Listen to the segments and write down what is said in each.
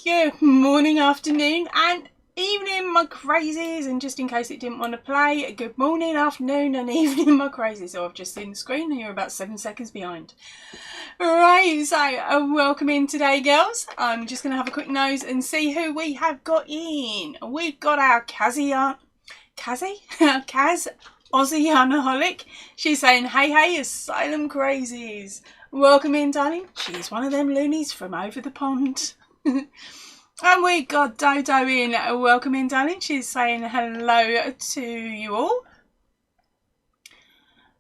Good morning, afternoon and evening, my crazies. And just in case it didn't want to play, good morning, afternoon and evening, my crazies. So I've just seen the screen and you're about 7 seconds behind. Right, so welcome in today, girls. I'm just going to have a quick nose and see who we have got in. We've got our Kaz Aussie-anaholic. She's saying, hey, asylum crazies. Welcome in, darling. She's one of them loonies from over the pond. And we got Dodo in. Welcome in, darling. She's saying hello to you all.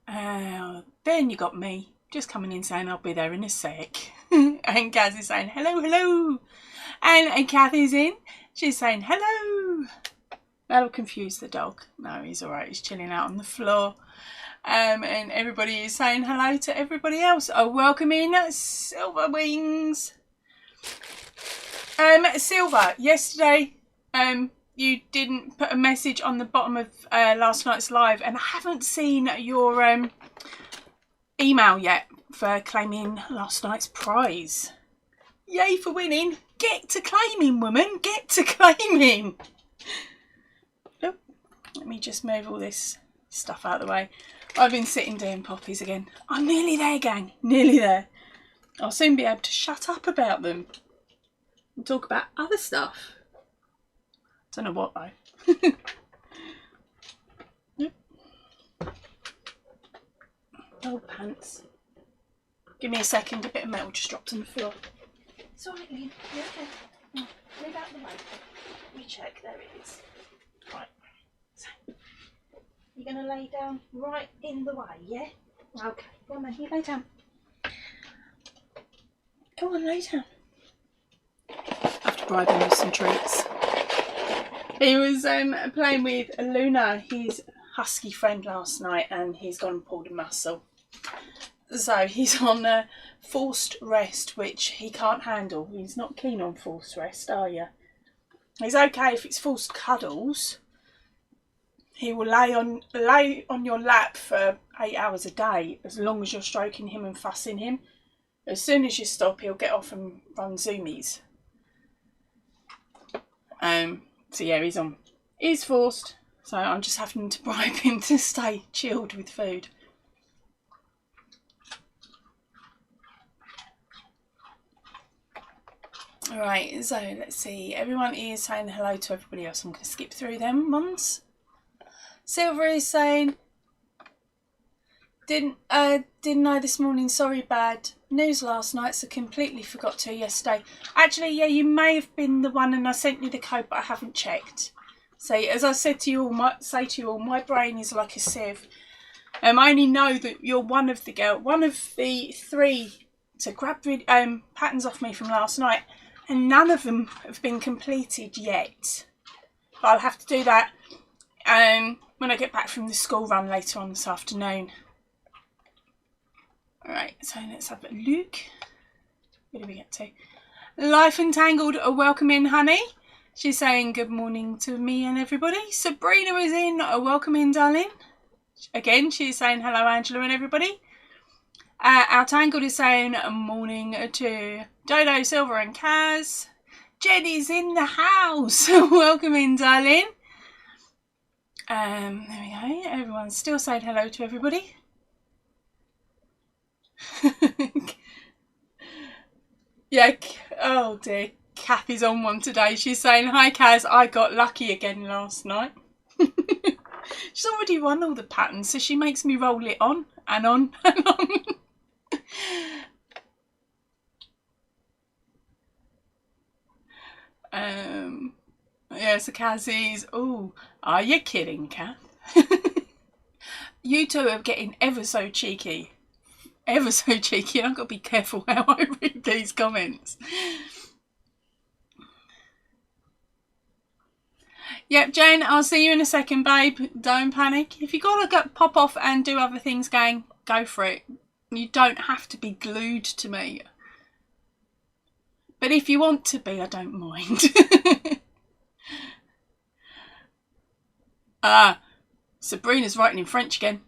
Then you got me just coming in saying I'll be there in a sec. And Gaz is saying hello. And Kathy's in. She's saying hello. That'll confuse the dog. No, he's alright. He's chilling out on the floor. And everybody is saying hello to everybody else. Welcome in, Silver Wings. Silver, yesterday you didn't put a message on the bottom of last night's live, and I haven't seen your email yet for claiming last night's prize. Yay for winning. Get to claiming, woman. Get to claiming. Oh, let me just move all this stuff out of the way. I've been sitting doing poppies again. I'm nearly there, gang. Nearly there. I'll soon be able to shut up about them and talk about other stuff. Don't know what though. Yep. Oh, pants. Give me a second. A bit of metal just dropped on the floor. It's alright, Liam. You're okay. No, move out the way. Let me check. There it is. Right. So, you're going to lay down right in the way, yeah? Okay. Go on then. You lay down. Go on, lay down. I have to bribe him with some treats. He was playing with Luna, his husky friend, last night, and he's gone and pulled a muscle. So he's on a forced rest, which he can't handle. He's not keen on forced rest, are you? He's okay if it's forced cuddles. He will lay on your lap for 8 hours a day, as long as you're stroking him and fussing him. As soon as you stop, he'll get off and run zoomies. So yeah, he's forced. So I'm just having to bribe him to stay chilled with food. Alright, so let's see. Everyone is saying hello to everybody else. I'm going to skip through them ones. Silver is saying, didn't know this morning, sorry, bad news last night, so completely forgot to yesterday. Actually, yeah, you may have been the one, and I sent you the code, but I haven't checked. So as I said to you all, my brain is like a sieve. I only know that you're one of the three to grab patterns off me from last night, and none of them have been completed yet. But I'll have to do that when I get back from the school run later on this afternoon. Alright, so let's have a look. Where do we get to? Life Entangled, welcome in, honey. She's saying good morning to me and everybody. Sabrina is in, welcome in, darling. Again, she's saying hello, Angela and everybody. Our Tangled is saying morning to Dodo, Silver and Kaz. Jenny's in the house. Welcome in, darling. There we go. Everyone's still saying hello to everybody. Yeah, oh dear, Kathy's on one today. She's saying, hi Kaz, I got lucky again last night. She's already won all the patterns, so she makes me roll it on and on and on. Yeah, so Kaz, oh, are you kidding, Kath? You two are getting ever so cheeky. Ever so cheeky. I've got to be careful how I read these comments. Yep, Jane, I'll see you in a second, babe. Don't panic. If you got to pop off and do other things, gang, go for it. You don't have to be glued to me. But if you want to be, I don't mind. Sabrina's writing in French again.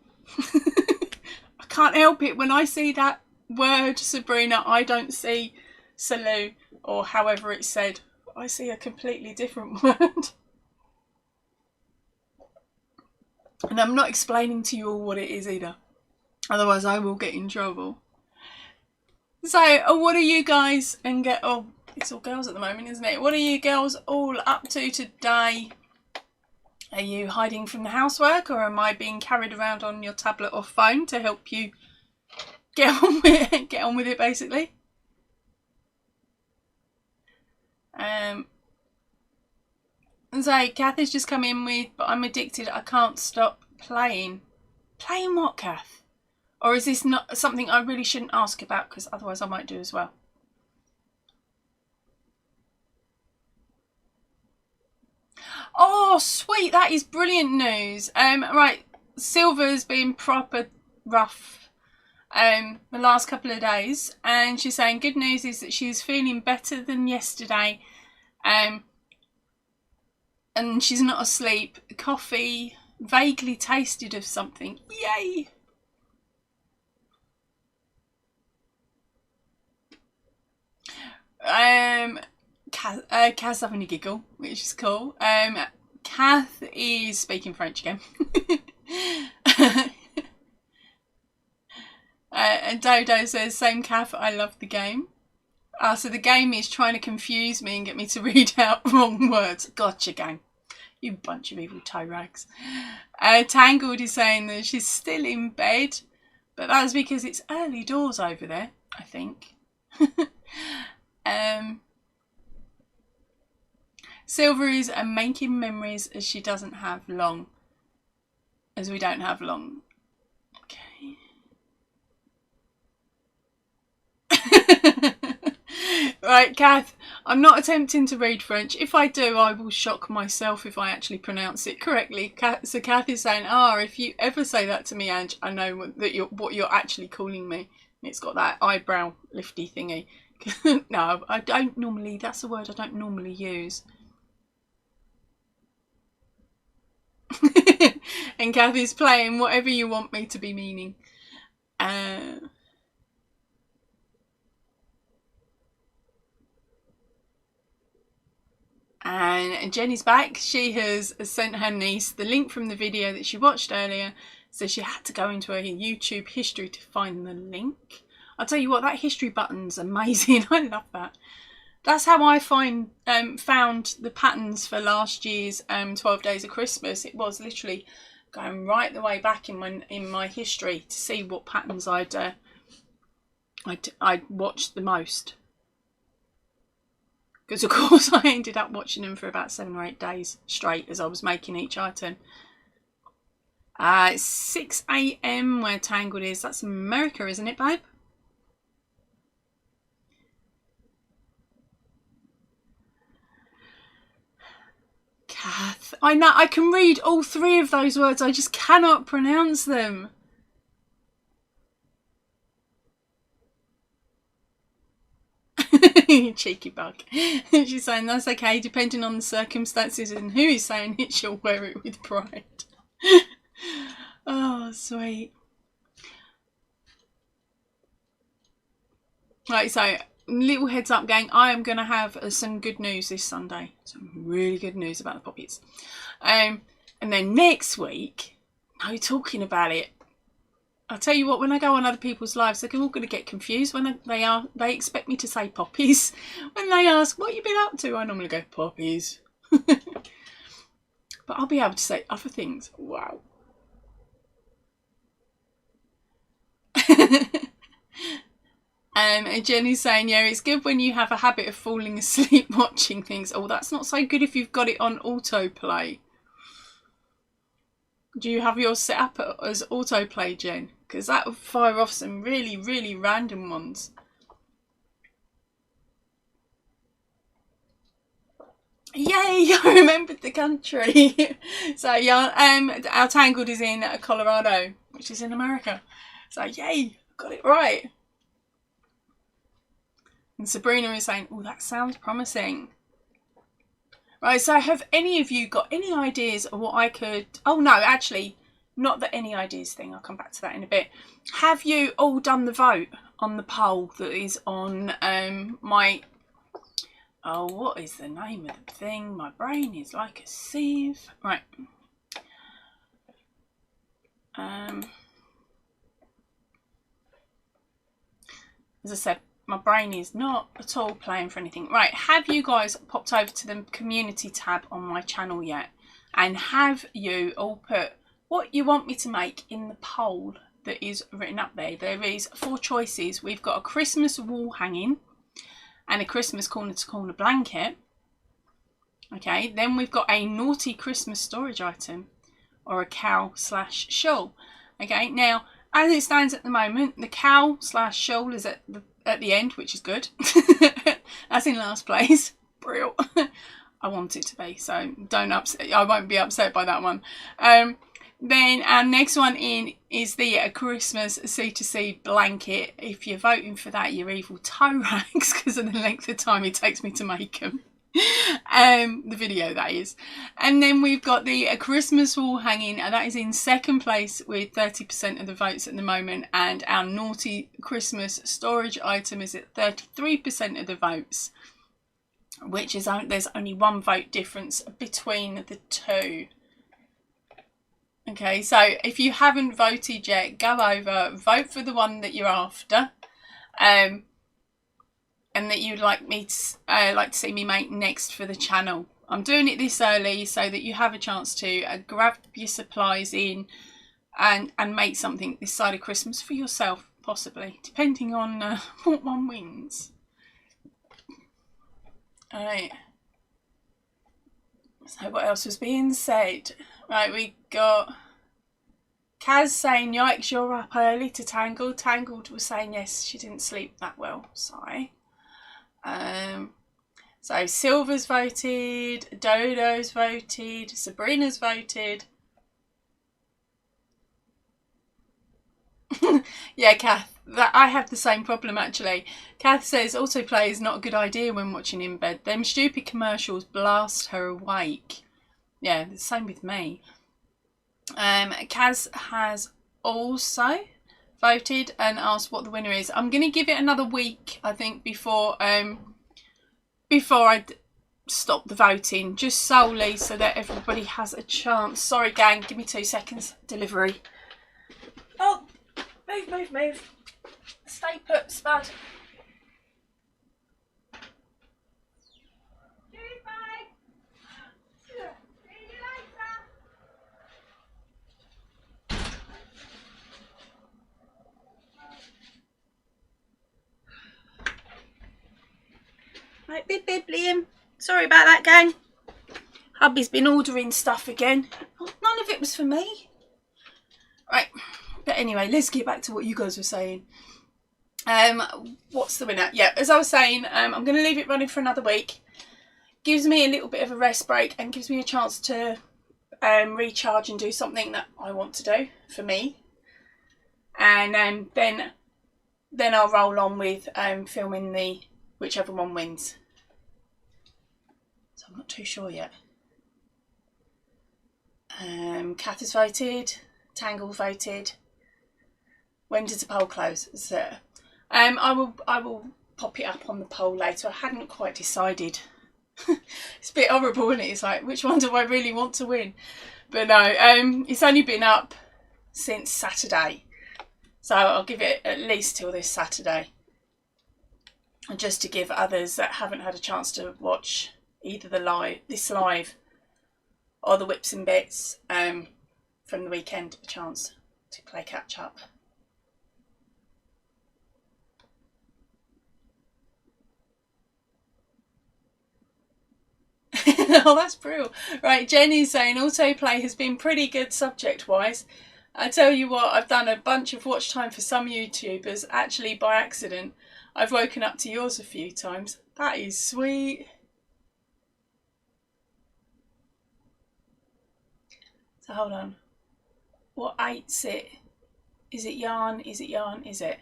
I can't help it. When I see that word, Sabrina, I don't see salut or however it's said I see a completely different word. And I'm not explaining to you all what it is either. Otherwise I will get in trouble. So, what are you guys and it's all girls at the moment, isn't it? What are you girls all up to today? Are you hiding from the housework, or am I being carried around on your tablet or phone to help you get on with it basically? And so Kath has just come in with, but I'm addicted, I can't stop playing. Playing what, Kath? Or is this not something I really shouldn't ask about, because otherwise I might do as well? Oh, sweet, that is brilliant news. Right, Silver's been proper rough the last couple of days, and she's saying good news is that she's feeling better than yesterday, and she's not asleep. Coffee vaguely tasted of something. Yay! Kath's having a giggle, which is cool. Kath is speaking French again. And Dodo says, same Kath, I love the game. So the game is trying to confuse me and get me to read out wrong words. Gotcha, gang. You bunch of evil toe rags. Tangled is saying that she's still in bed, but that's because it's early doors over there, I think. Silver is making memories as she doesn't have long. As we don't have long. Okay. Right, Kath, I'm not attempting to read French. If I do, I will shock myself if I actually pronounce it correctly. So Kath is saying, if you ever say that to me, Ange, I know that what you're actually calling me. And it's got that eyebrow lifty thingy. No, I don't normally, that's a word I don't normally use. And Kathy's playing whatever you want me to be meaning. And Jenny's back. She has sent her niece the link from the video that she watched earlier, so she had to go into her YouTube history to find the link. I'll tell you what, that history button's amazing. I love that. That's how I found the patterns for last year's 12 Days of Christmas. It was literally going right the way back in my history to see what patterns I'd watched the most. Because of course I ended up watching them for about 7 or 8 days straight as I was making each item. It's 6 AM where Tangled is. That's America, isn't it, babe? Kath, I know, I can read all 3 of those words, I just cannot pronounce them. Cheeky bug. She's saying that's okay, depending on the circumstances and who is saying it, she'll wear it with pride. Oh, sweet. Right, so little heads up, gang, I am going to have some good news this Sunday. Some really good news about the poppies. And then next week, no talking about it. I'll tell you what, when I go on other people's lives, they're all going to get confused when they expect me to say poppies. When they ask, what you been up to? I normally go, poppies. But I'll be able to say other things. Wow. And Jenny's saying, yeah, it's good when you have a habit of falling asleep watching things. Oh, that's not so good if you've got it on autoplay. Do you have yours set up as autoplay, Jen? Because that would fire off some really, really random ones. Yay, I remembered the country. So, yeah, our Tangled is in Colorado, which is in America. So, yay, got it right. And Sabrina is saying, oh, that sounds promising. Right, so have any of you got any ideas of what I could... Oh, no, actually, not the any ideas thing. I'll come back to that in a bit. Have you all done the vote on the poll that is on my Oh, what is the name of the thing? My brain is like a sieve. Right. As I said, my brain is not at all playing for anything. Right, have you guys popped over to the community tab on my channel yet? And have you all put what you want me to make in the poll that is written up there? There is 4 choices. We've got a Christmas wall hanging and a Christmas corner to corner blanket. Okay, then we've got a naughty Christmas storage item or a cow/shawl. Okay, now as it stands at the moment, the cow/shawl is at the end, which is good. That's in last place. Brilliant. I want it to be, so don't upset. I won't be upset by that one. Then our next one in is the Christmas C2C blanket. If you're voting for that, you're evil toe rags because of the length of time it takes me to make them. The video, that is. And then we've got the Christmas wall hanging, and that is in second place with 30% of the votes at the moment. And our naughty Christmas storage item is at 33% of the votes, which is there's only 1 vote difference between the two. Okay, so if you haven't voted yet, go over, vote for the one that you're after, and that you'd like me to like to see me make next for the channel. I'm doing it this early so that you have a chance to grab your supplies in and make something this side of Christmas for yourself, possibly, depending on what one wins. All right. So what else was being said? Right, we got Kaz saying, yikes, you're up early to Tangled. Tangled was saying, yes, she didn't sleep that well. Sorry. So Silver's voted, Dodo's voted, Sabrina's voted. Yeah, Kath, I have the same problem actually. Kath says autoplay is not a good idea when watching in bed. Them stupid commercials blast her awake. Yeah, the same with me. Kaz has also voted and asked what the winner is. I'm going to give it another week, I think, before I stop the voting, just solely so that everybody has a chance. Sorry, gang, give me 2 seconds. Delivery. Oh, move. Stay put, Spud. Right, bib, Liam. Sorry about that, gang. Hubby's been ordering stuff again. None of it was for me. Right, but anyway, let's get back to what you guys were saying. What's the winner? Yeah, as I was saying, I'm going to leave it running for another week. Gives me a little bit of a rest break and gives me a chance to recharge and do something that I want to do for me. And then I'll roll on with filming the whichever one wins. So I'm not too sure yet. Kath has voted. Tangle voted. When does the poll close? So, I will pop it up on the poll later. I hadn't quite decided. It's a bit horrible, isn't it? It's like, which one do I really want to win? But no, it's only been up since Saturday. So I'll give it at least till this Saturday. And just to give others that haven't had a chance to watch either this live or the whips and bits from the weekend a chance to play catch up. Oh, that's brutal. Right, Jenny's saying autoplay has been pretty good subject wise. I tell you what, I've done a bunch of watch time for some YouTubers, actually by accident. I've woken up to yours a few times. That is sweet. So hold on. What eight's it? Is it yarn? Is it yarn? Is it?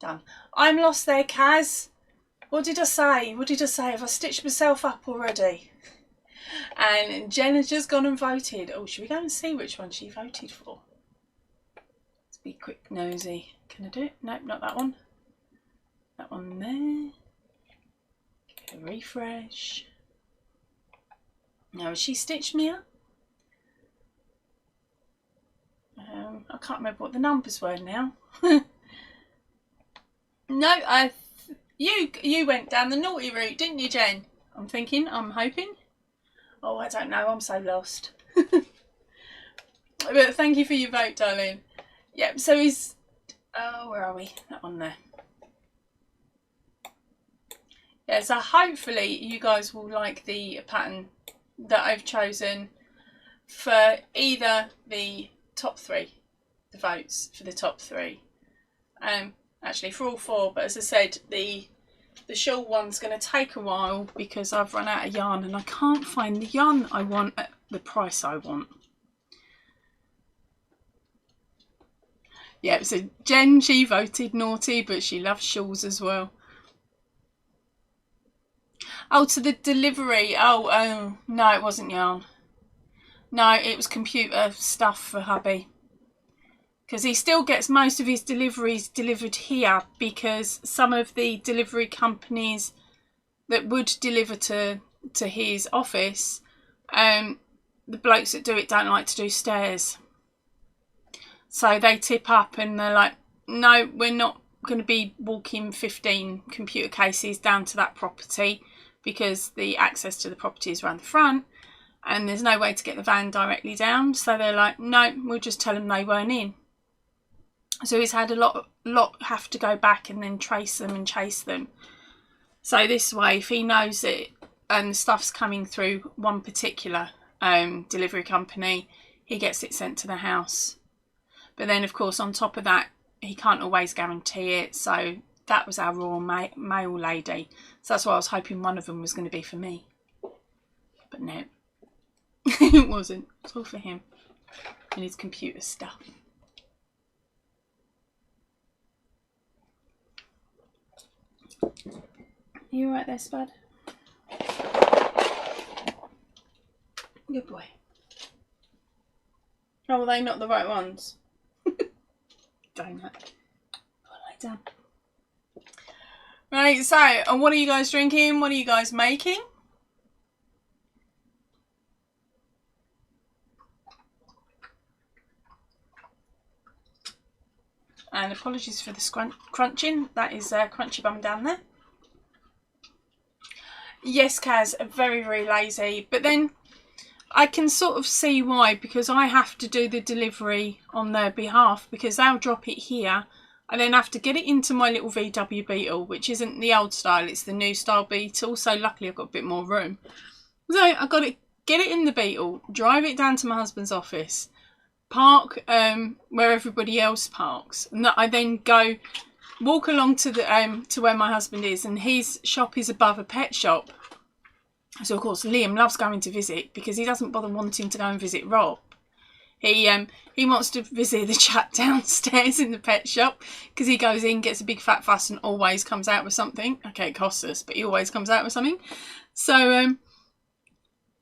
Done. I'm lost there, Kaz. What did I say? What did I say? Have I stitched myself up already? And Jen has just gone and voted. Oh, should we go and see which one she voted for? Let's be quick nosy. Can I do it? Nope, not that one. That one there. a refresh. Now, has she stitched me up? I can't remember what the numbers were now. No, you went down the naughty route, didn't you, Jen? I'm hoping. Oh, I don't know, I'm so lost. But thank you for your vote, darling. Yep, so he's... Oh, where are we? That one there. Yeah, so hopefully you guys will like the pattern that I've chosen for either the top three, the votes for the top three. Actually for all four, but as I said, the shawl one's going to take a while because I've run out of yarn and I can't find the yarn I want at the price I want. Yeah, so Jen, she voted naughty, but she loves shawls as well. Oh, to the delivery. Oh, no, it wasn't yarn. No, it was computer stuff for hubby. Because he still gets most of his deliveries delivered here because some of the delivery companies that would deliver to his office, the blokes that do it don't like to do stairs. So they tip up and they're like, no, we're not going to be walking 15 computer cases down to that property because the access to the property is around the front and there's no way to get the van directly down. So they're like, no, we'll just tell them they weren't in. So he's had a lot have to go back and then trace them and chase them. So this way, if he knows it and the stuff's coming through one particular delivery company, he gets it sent to the house. But then, of course, on top of that, he can't always guarantee it. So that was our raw mail lady. So that's why I was hoping one of them was going to be for me. But no, it wasn't. It's all for him and his computer stuff. You all right there, Spud? Good boy. Oh, were they not the right ones? Dang it. I'll lie down. Right, so, and what are you guys drinking? What are you guys making? And apologies for the crunching. That is Crunchy Bum down there. Yes, Kaz, very, very lazy. But then I can sort of see why, because I have to do the delivery on their behalf because they'll drop it here. I then have to get it into my little VW Beetle, which isn't the old style, it's the new style Beetle. So luckily I've got a bit more room. So I've got to get it in the Beetle, drive it down to my husband's office, park where everybody else parks, and I then go walk along to the to where my husband is, and his shop is above a pet shop. So of course Liam loves going to visit because he doesn't bother wanting to go and visit Rob. He wants to visit the chap downstairs in the pet shop because he goes in, gets a big fat fuss and always comes out with something. Okay, it costs us, but he always comes out with something. So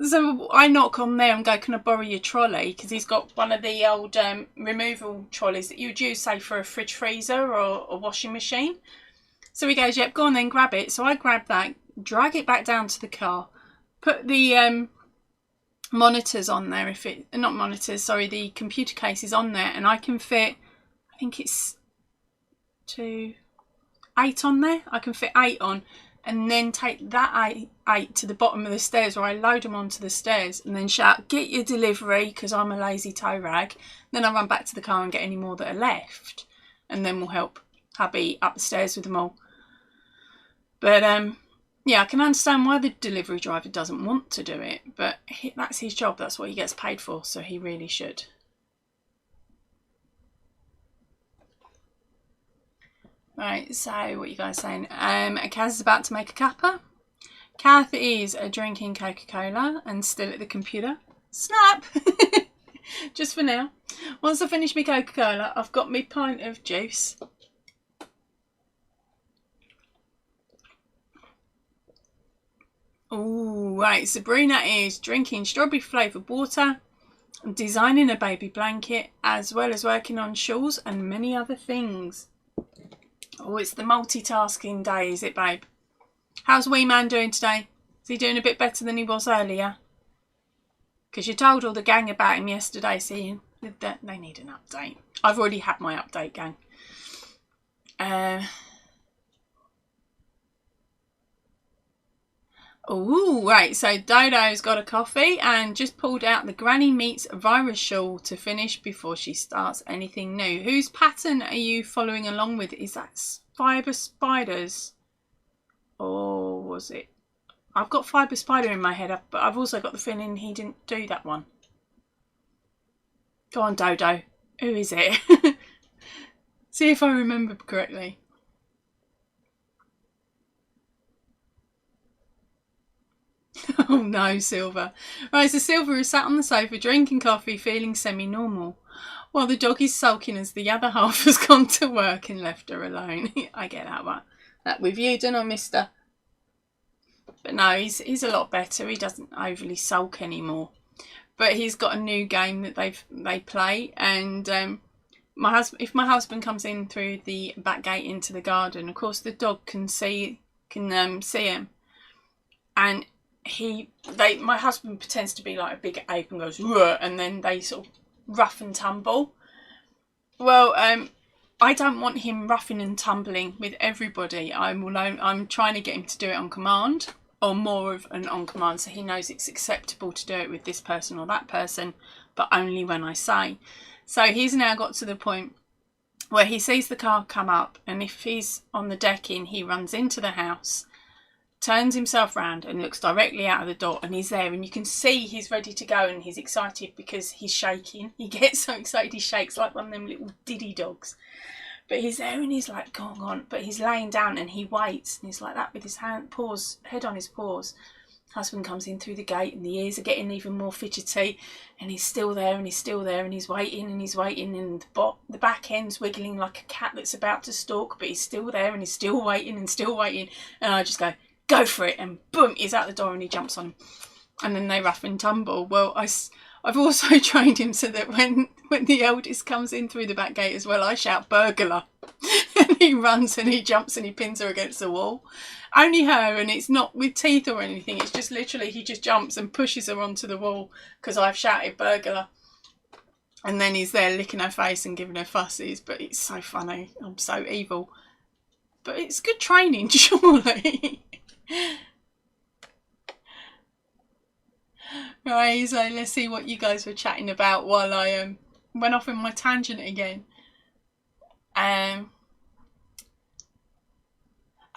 so I knock on there and go, can I borrow your trolley? Because he's got one of the old removal trolleys that you'd use, say, for a fridge freezer or a washing machine. So he goes, yep, go on then, grab it. So I grab that, drag it back down to the car, put the monitors on there, not monitors, sorry, the computer cases on there, and I can fit, I think it's 8 on there. I can fit 8 on. And then take that 8 to the bottom of the stairs where I load them onto the stairs and then shout, get your delivery, because I'm a lazy tow rag. Then I run back to the car and get any more that are left. And then we'll help hubby up the stairs with them all. But yeah, I can understand why the delivery driver doesn't want to do it. But that's his job. That's what he gets paid for. So he really should. Right, so what are you guys saying? Kaz is about to make a cuppa. Kath is drinking Coca-Cola and still at the computer. Snap! Just for now. Once I finish my Coca-Cola, I've got my pint of juice. Oh, right. Sabrina is drinking strawberry flavoured water, designing a baby blanket, as well as working on shawls and many other things. Oh, it's the multitasking day, is it, babe? How's Wee Man doing today? Is he doing a bit better than he was earlier? Because you told all the gang about him yesterday, seeing that they need an update. I've already had my update, gang. Oh, right. So Dodo's got a coffee and just pulled out the Granny Meets virus shawl to finish before she starts anything new. Whose pattern are you following along with? Is that Fibre Spiders? Or was it? I've got Fibre Spider in my head, but I've also got the feeling he didn't do that one. Go on, Dodo. Who is it? See if I remember correctly. Oh no, Silver. Right, so Silver is sat on the sofa drinking coffee, feeling semi-normal, while the dog is sulking as the other half has gone to work and left her alone. I get that one. That with you, don't I, mister? But no, he's a lot better. He doesn't overly sulk anymore. But he's got a new game that they play, and if my husband comes in through the back gate into the garden, of course the dog can see him, and my husband pretends to be like a big ape and goes, "Ruh," and then they sort of rough and tumble. Well, I don't want him roughing and tumbling with everybody. I'm trying to get him to do it on command, or more of an on command, so he knows it's acceptable to do it with this person or that person, but only when I say. So he's now got to the point where he sees the car come up, and if he's on the decking, he runs into the house, turns himself round and looks directly out of the door, and he's there, and you can see he's ready to go, and he's excited because he's shaking. He gets so excited he shakes like one of them little diddy dogs. But he's there and he's like, go on, but he's laying down and he waits, and he's like that with his head on his paws. Husband comes in through the gate and the ears are getting even more fidgety, and he's still there and he's still there, and he's waiting and he's waiting, and the back end's wiggling like a cat that's about to stalk, but he's still there and he's still waiting and still waiting, and I just go for it, and boom, he's out the door and he jumps on him, and then they rough and tumble. Well, I've also trained him so that when the eldest comes in through the back gate as well, I shout burglar, and he runs and he jumps and he pins her against the wall. Only her, and it's not with teeth or anything, it's just literally he just jumps and pushes her onto the wall because I've shouted burglar, and then he's there licking her face and giving her fussies. But it's so funny. I'm so evil, but it's good training, surely. Right, so let's see what you guys were chatting about while I went off in my tangent again. I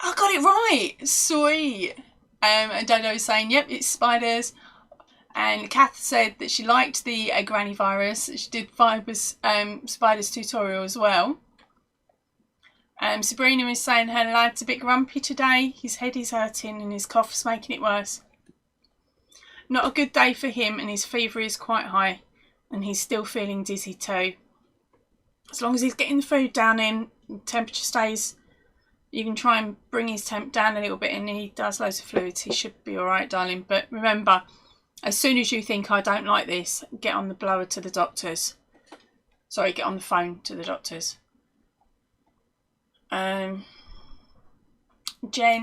got it right. Sweet. And Dodo is saying, yep, it's spiders. And Kath said that she liked the granny virus. She did spiders tutorial as well. Sabrina is saying her lad's a bit grumpy today. His head is hurting and his cough's making it worse. Not a good day for him, and his fever is quite high, and he's still feeling dizzy too. As long as he's getting the food down in, temperature stays, you can try and bring his temp down a little bit, and he does loads of fluids. He should be all right, darling. But remember, as soon as you think I don't like this, get on the blower to the doctors. Sorry, get on the phone to the doctors. Jen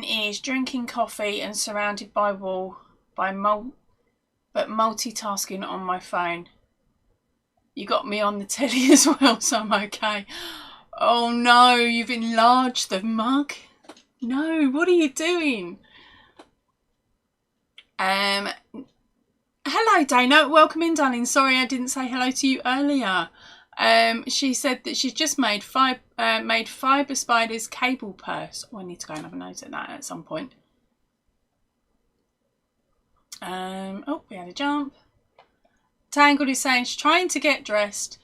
is drinking coffee and surrounded by wall but multitasking on my phone. You got me on the telly as well, so I'm okay. Oh no, you've enlarged the mug. No, what are you doing? Hello, Dana. Welcome in, darling. Sorry I didn't say hello to you earlier. She said that she's just made Fibre Spiders cable purse. Oh, I need to go and have a note at that at some point. Oh, we had a jump. Tangled is saying she's trying to get dressed.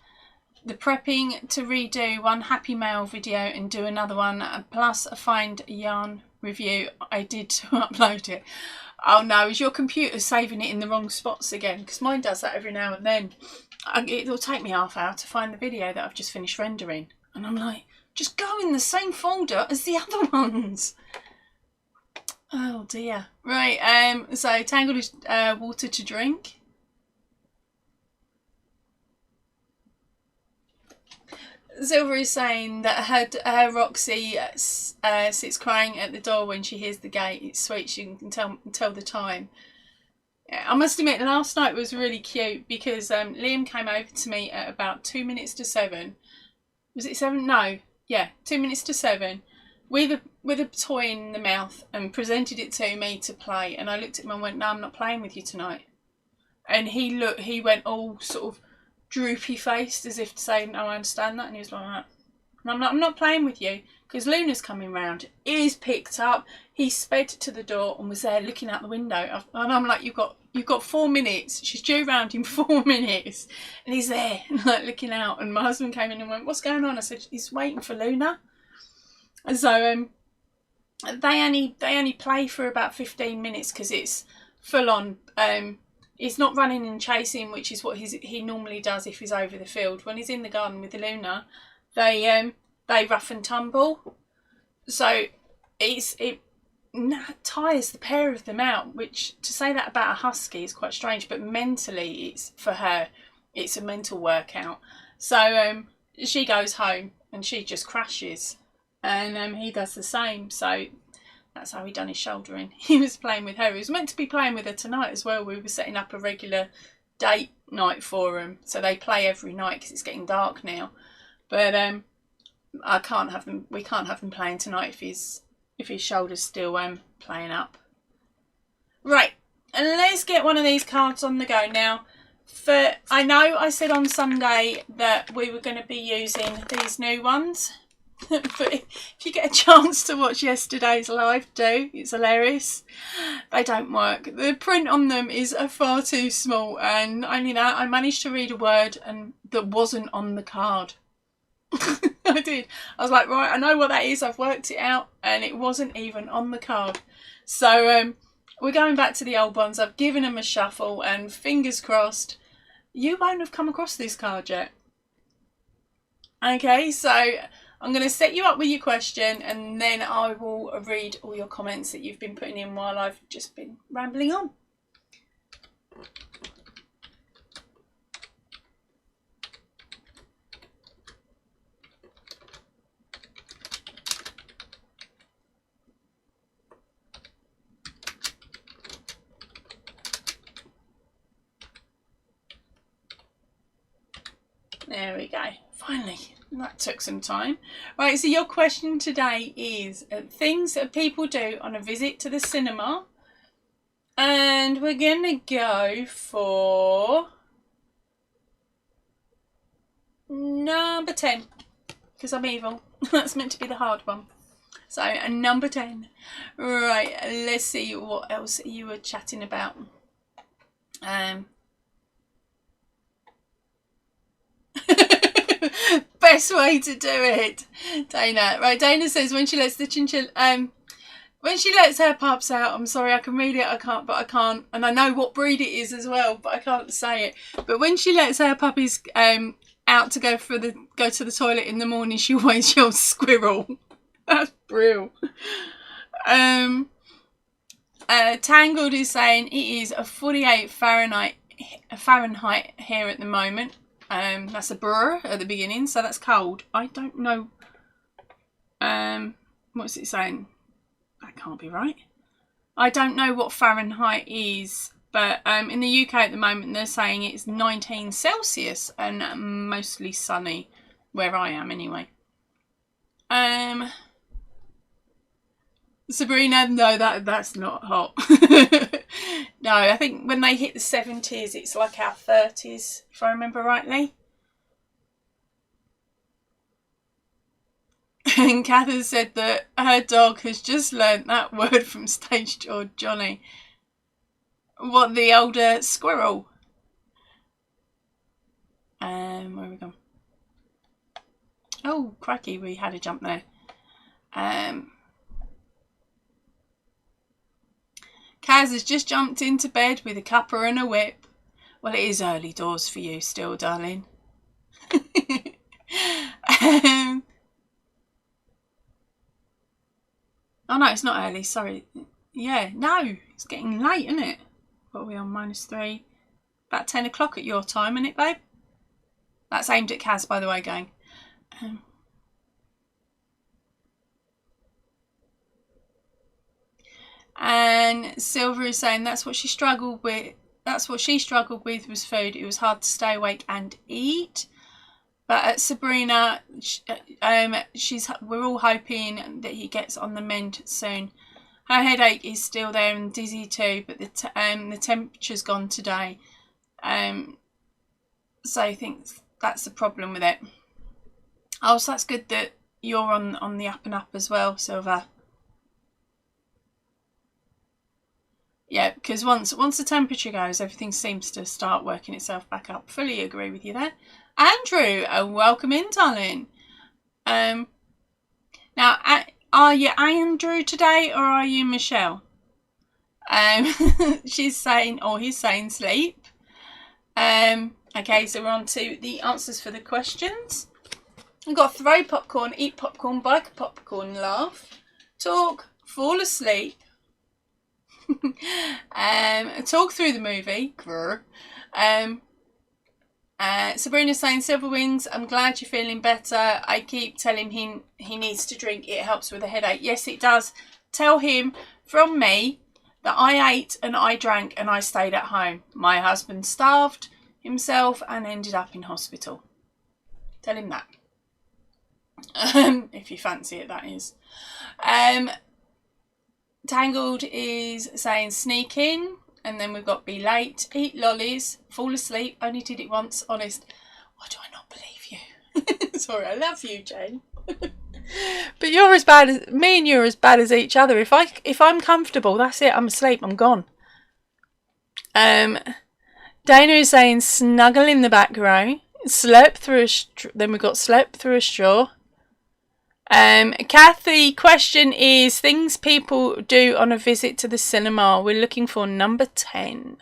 The prepping to redo one Happy Mail video and do another one, plus a find yarn review I did to upload it. Oh no, is your computer saving it in the wrong spots again? Because mine does that every now and then. It'll take me half hour to find the video that I've just finished rendering. And I'm like, just go in the same folder as the other ones. Oh dear. Right, so Tangled is water to drink. Silver is saying that her Roxy sits crying at the door when she hears the gate. It's sweet. She can tell the time. Yeah, I must admit, last night was really cute because Liam came over to me at about 2 minutes to 7. Was it 7? No. Yeah, 2 minutes to 7. With a toy in the mouth and presented it to me to play. And I looked at him and went, "No, I'm not playing with you tonight." And he went all sort of droopy faced as if to say, "No, I understand that." And he was like that. And I'm not playing with you because Luna's coming round. Ears picked up. He sped to the door and was there looking out the window. And I'm like, you've got 4 minutes. She's due round in 4 minutes. And he's there like looking out. And my husband came in and went, "What's going on?" I said, "He's waiting for Luna." And so they only play for about 15 minutes because it's full on. He's not running and chasing, which is what he normally does if he's over the field. When he's in the garden with the Luna, they rough and tumble. So it tires the pair of them out, which to say that about a husky is quite strange, but mentally it's for her, it's a mental workout. So she goes home and she just crashes, and he does the same. So that's how he done his shouldering. He was playing with her. He was meant to be playing with her tonight as well. We were setting up a regular date night for them, so they play every night because it's getting dark now. But I can't have them. We can't have them playing tonight if his shoulder's still playing up. Right, and let's get one of these cards on the go now. I know I said on Sunday that we were going to be using these new ones. But if you get a chance to watch yesterday's live, do. It's hilarious. They don't work. The print on them is far too small, and only that I managed to read a word and that wasn't on the card. I did. I was like, right, I know what that is. I've worked it out, and it wasn't even on the card. So we're going back to the old ones. I've given them a shuffle, and fingers crossed, you won't have come across this card yet. Okay, so I'm going to set you up with your question, and then I will read all your comments that you've been putting in while I've just been rambling on. There we go. Finally. That took some time. Right, so your question today is things that people do on a visit to the cinema. And we're going to go for number 10. Because I'm evil. That's meant to be the hard one. So, number 10. Right, let's see what else you were chatting about. Best way to do it, Dana. Right, Dana says when she lets the chinchilla, when she lets her pups out, I'm sorry, I can read it, I can't, and I know what breed it is as well, but I can't say it. But when she lets her puppies out to go to the toilet in the morning, she always yells squirrel. That's brilliant. Tangled is saying it is a 48 Fahrenheit here at the moment. That's a brr at the beginning, so that's cold. I don't know. What's it saying? That can't be right. I don't know what Fahrenheit is, but in the UK at the moment they're saying it's 19 Celsius and mostly sunny where I am anyway. Sabrina, no, that's not hot. No, I think when they hit the 70s, it's like our 30s, if I remember rightly. And Kath has said that her dog has just learnt that word from Stage Door Johnny. What, the older squirrel? Where have we gone? Oh, crikey, we had a jump there. Kaz has just jumped into bed with a cuppa and a whip. Well, it is early doors for you still, darling. Oh, no, it's not early. Sorry. Yeah, no, it's getting late, isn't it? What are we on? -3. About 10 o'clock at your time, isn't it, babe? That's aimed at Kaz, by the way, gang. And Silver is saying that's what she struggled with. That's what she struggled with was food. It was hard to stay awake and eat. But Sabrina, we're all hoping that he gets on the mend soon. Her headache is still there and dizzy too, but the temperature's gone today. So I think that's the problem with it. Oh, so that's good that you're on the up and up as well, Silver. Yeah, because once the temperature goes, everything seems to start working itself back up. Fully agree with you there. Andrew, welcome in, darling. Now, are you Andrew today or are you Michelle? She's saying, or he's saying sleep. Okay, so we're on to the answers for the questions. We've got throw popcorn, eat popcorn, bike popcorn, laugh, talk, fall asleep, talk through the movie. Sabrina's saying Silver Wings, I'm glad you're feeling better. I keep telling him he needs to drink. It helps with a headache. Yes, it does. Tell him from me that I ate and I drank and I stayed at home. My husband starved himself and ended up in hospital. Tell him that. If you fancy it, that is. Tangled is saying sneak in. And then we've got be late, eat lollies, fall asleep, only did it once, honest. Why do I not believe you? Sorry, I love you, Jane. But you're as bad as me, and you're as bad as each other. If I'm comfortable, that's it, I'm asleep, I'm gone. Dana is saying snuggle in the back row, slurp through then we've got slurp through a straw. Kathy, question is things people do on a visit to the cinema. We're looking for number 10.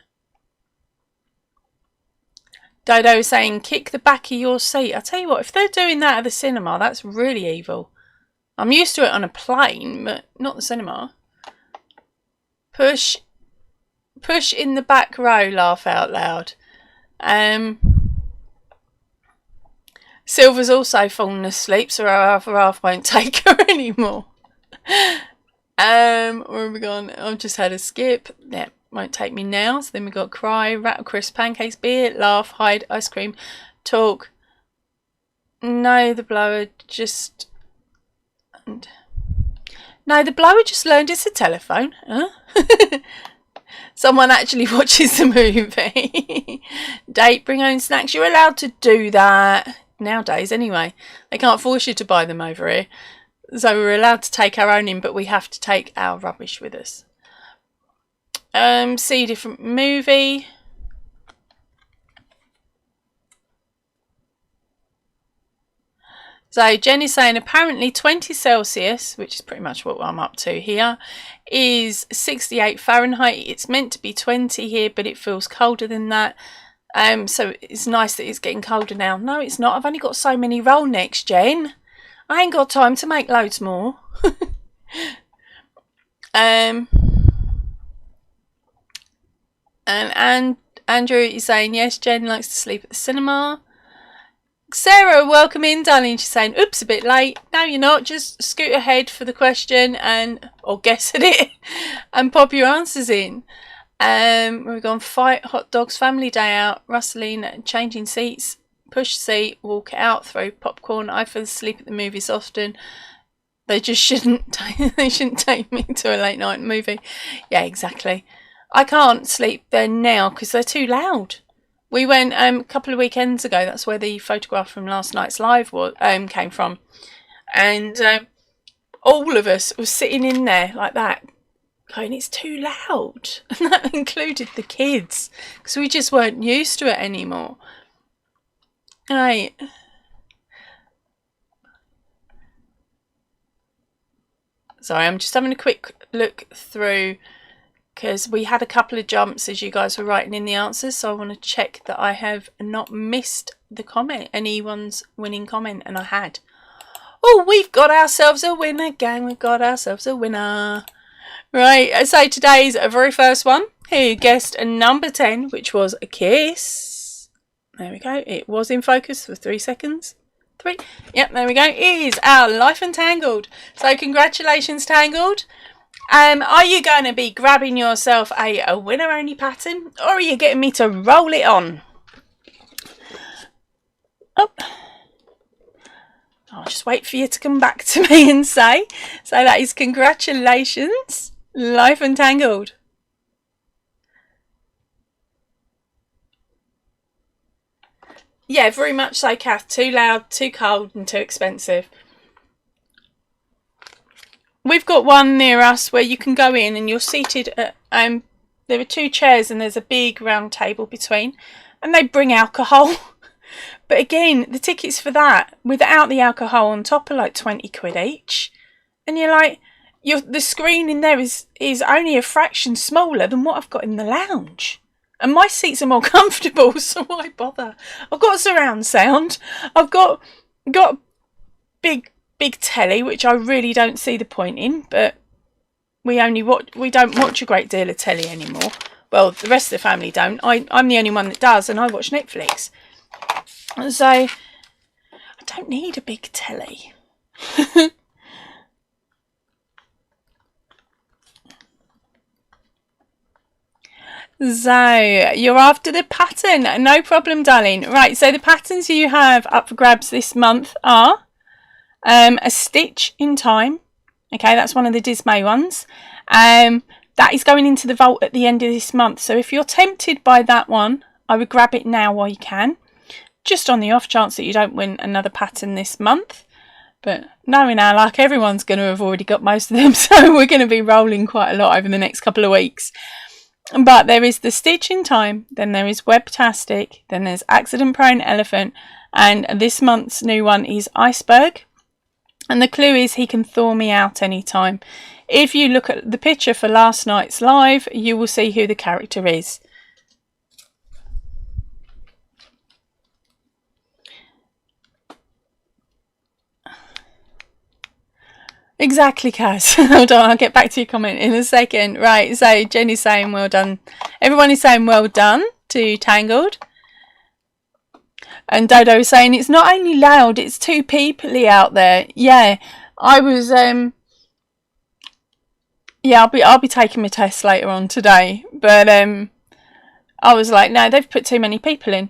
Dodo is saying kick the back of your seat. I tell you what, if they're doing that at the cinema, that's really evil. I'm used to it on a plane, but not the cinema. Push in the back row, laugh out loud. Silver's also fallen asleep, so our other half won't take her anymore. Where have we gone? I've just had a skip. Yeah, won't take me now. So then we got cry, rattle crisp, pancakes, beer, laugh, hide, ice cream, talk. No, the blower just learned it's a telephone. Huh? Someone actually watches the movie. Date, bring home snacks. You're allowed to do that. Nowadays anyway, they can't force you to buy them over here, so we're allowed to take our own in, but we have to take our rubbish with us. See a different movie. So Jenny's saying apparently 20 Celsius, which is pretty much what I'm up to here, is 68 Fahrenheit. It's meant to be 20 here, but it feels colder than that. So it's nice that it's getting colder now. No, it's not. I've only got so many roll necks, Jen. I ain't got time to make loads more. And Andrew is saying, yes, Jen likes to sleep at the cinema. Sarah, welcome in, darling. She's saying, oops, a bit late. No, you're not. Just scoot ahead for the question or guess at it and pop your answers in. We've gone fight, hot dogs, family day out, rustling, changing seats, push seat, walk out, throw popcorn. I fell asleep at the movies often. They just shouldn't take me to a late night movie. Yeah, exactly. I can't sleep there now because they're too loud. We went a couple of weekends ago. That's where the photograph from last night's live came from, and all of us were sitting in there like that. Going, it's too loud, and that included the kids because we just weren't used to it anymore. Right. Sorry, I'm just having a quick look through because we had a couple of jumps as you guys were writing in the answers, so I want to check that I have not missed the comment, anyone's winning comment, and I had. Oh, we've got ourselves a winner, gang. We've got ourselves a winner. Right, so today's very first one, who guessed number 10, which was a kiss. There we go. It was in focus for 3 seconds. 3. Yep, there we go. It is our Life Untangled. So congratulations, Tangled. Are you going to be grabbing yourself a winner only pattern, or are you getting me to roll it on? Oh, I'll just wait for you to come back to me and say. So that is congratulations, Life Untangled. Yeah, very much so, Kath. Too loud, too cold and too expensive. We've got one near us where you can go in and you're seated at, there are 2 chairs and there's a big round table between, and they bring alcohol. But again, the tickets for that without the alcohol on top are like 20 quid each. And you're like, the screen in there is only a fraction smaller than what I've got in the lounge. And my seats are more comfortable, so why bother? I've got surround sound. I've got big telly, which I really don't see the point in, but we don't watch a great deal of telly anymore. Well, the rest of the family don't. I'm the only one that does, and I watch Netflix. So I don't need a big telly. So you're after the pattern. No problem, darling. Right, so the patterns you have up for grabs this month are a stitch in time. Okay, that's one of the Dismay ones. That is going into the vault at the end of this month. So if you're tempted by that one, I would grab it now while you can. Just on the off chance that you don't win another pattern this month. But knowing our luck, everyone's going to have already got most of them. So we're going to be rolling quite a lot over the next couple of weeks. But there is the stitch in time, then there is webtastic, then there's accident prone elephant, and this month's new one is iceberg. And the clue is he can thaw me out anytime. If you look at the picture for last night's live, you will see who the character is. Exactly, Kaz. Hold on, I'll get back to your comment in a second. Right, so Jenny's saying well done. Everyone is saying well done to Tangled. And Dodo is saying it's not only loud, it's too peoply out there. Yeah, I was yeah, I'll be taking my test later on today. But I was like, no, they've put too many people in.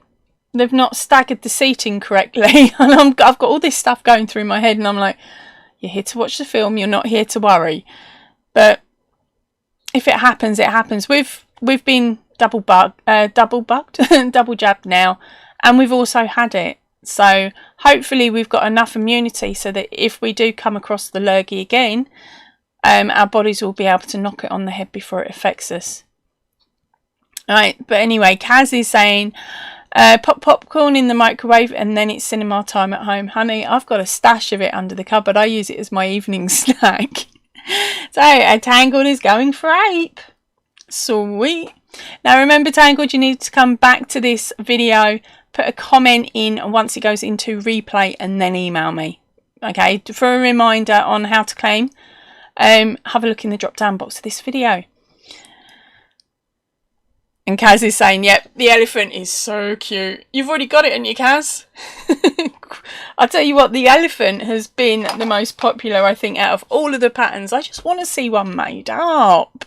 They've not staggered the seating correctly. And I've got all this stuff going through my head, and I'm like, you're here to watch the film, you're not here to worry. But if it happens, it happens. We've been double jabbed now, and we've also had it. So hopefully we've got enough immunity so that if we do come across the lurgy again, our bodies will be able to knock it on the head before it affects us. Alright, but anyway, Kaz is saying pop popcorn in the microwave and then it's cinema time at home. Honey, I've got a stash of it under the cupboard. I use it as my evening snack. So a Tangled is going for ape. Sweet. Now remember, Tangled, you need to come back to this video, put a comment in once it goes into replay, and then email me. Okay, for a reminder on how to claim, have a look in the drop down box of this video. And Kaz is saying, yep, the elephant is so cute. You've already got it, haven't you, Kaz? I'll tell you what, the elephant has been the most popular, I think, out of all of the patterns. I just want to see one made up.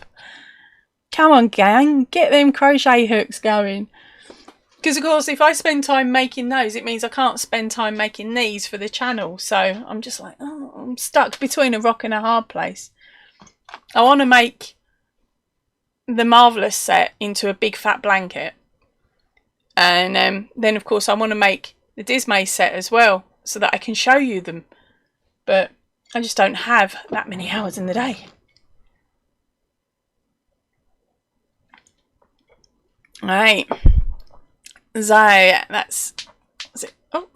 Come on, gang, get them crochet hooks going. Because, of course, if I spend time making those, it means I can't spend time making these for the channel. So I'm just like, oh, I'm stuck between a rock and a hard place. I want to make the Marvellous set into a big fat blanket, and then of course I want to make the Dismay set as well so that I can show you them, but I just don't have that many hours in the day. Alright, so that's it. Oh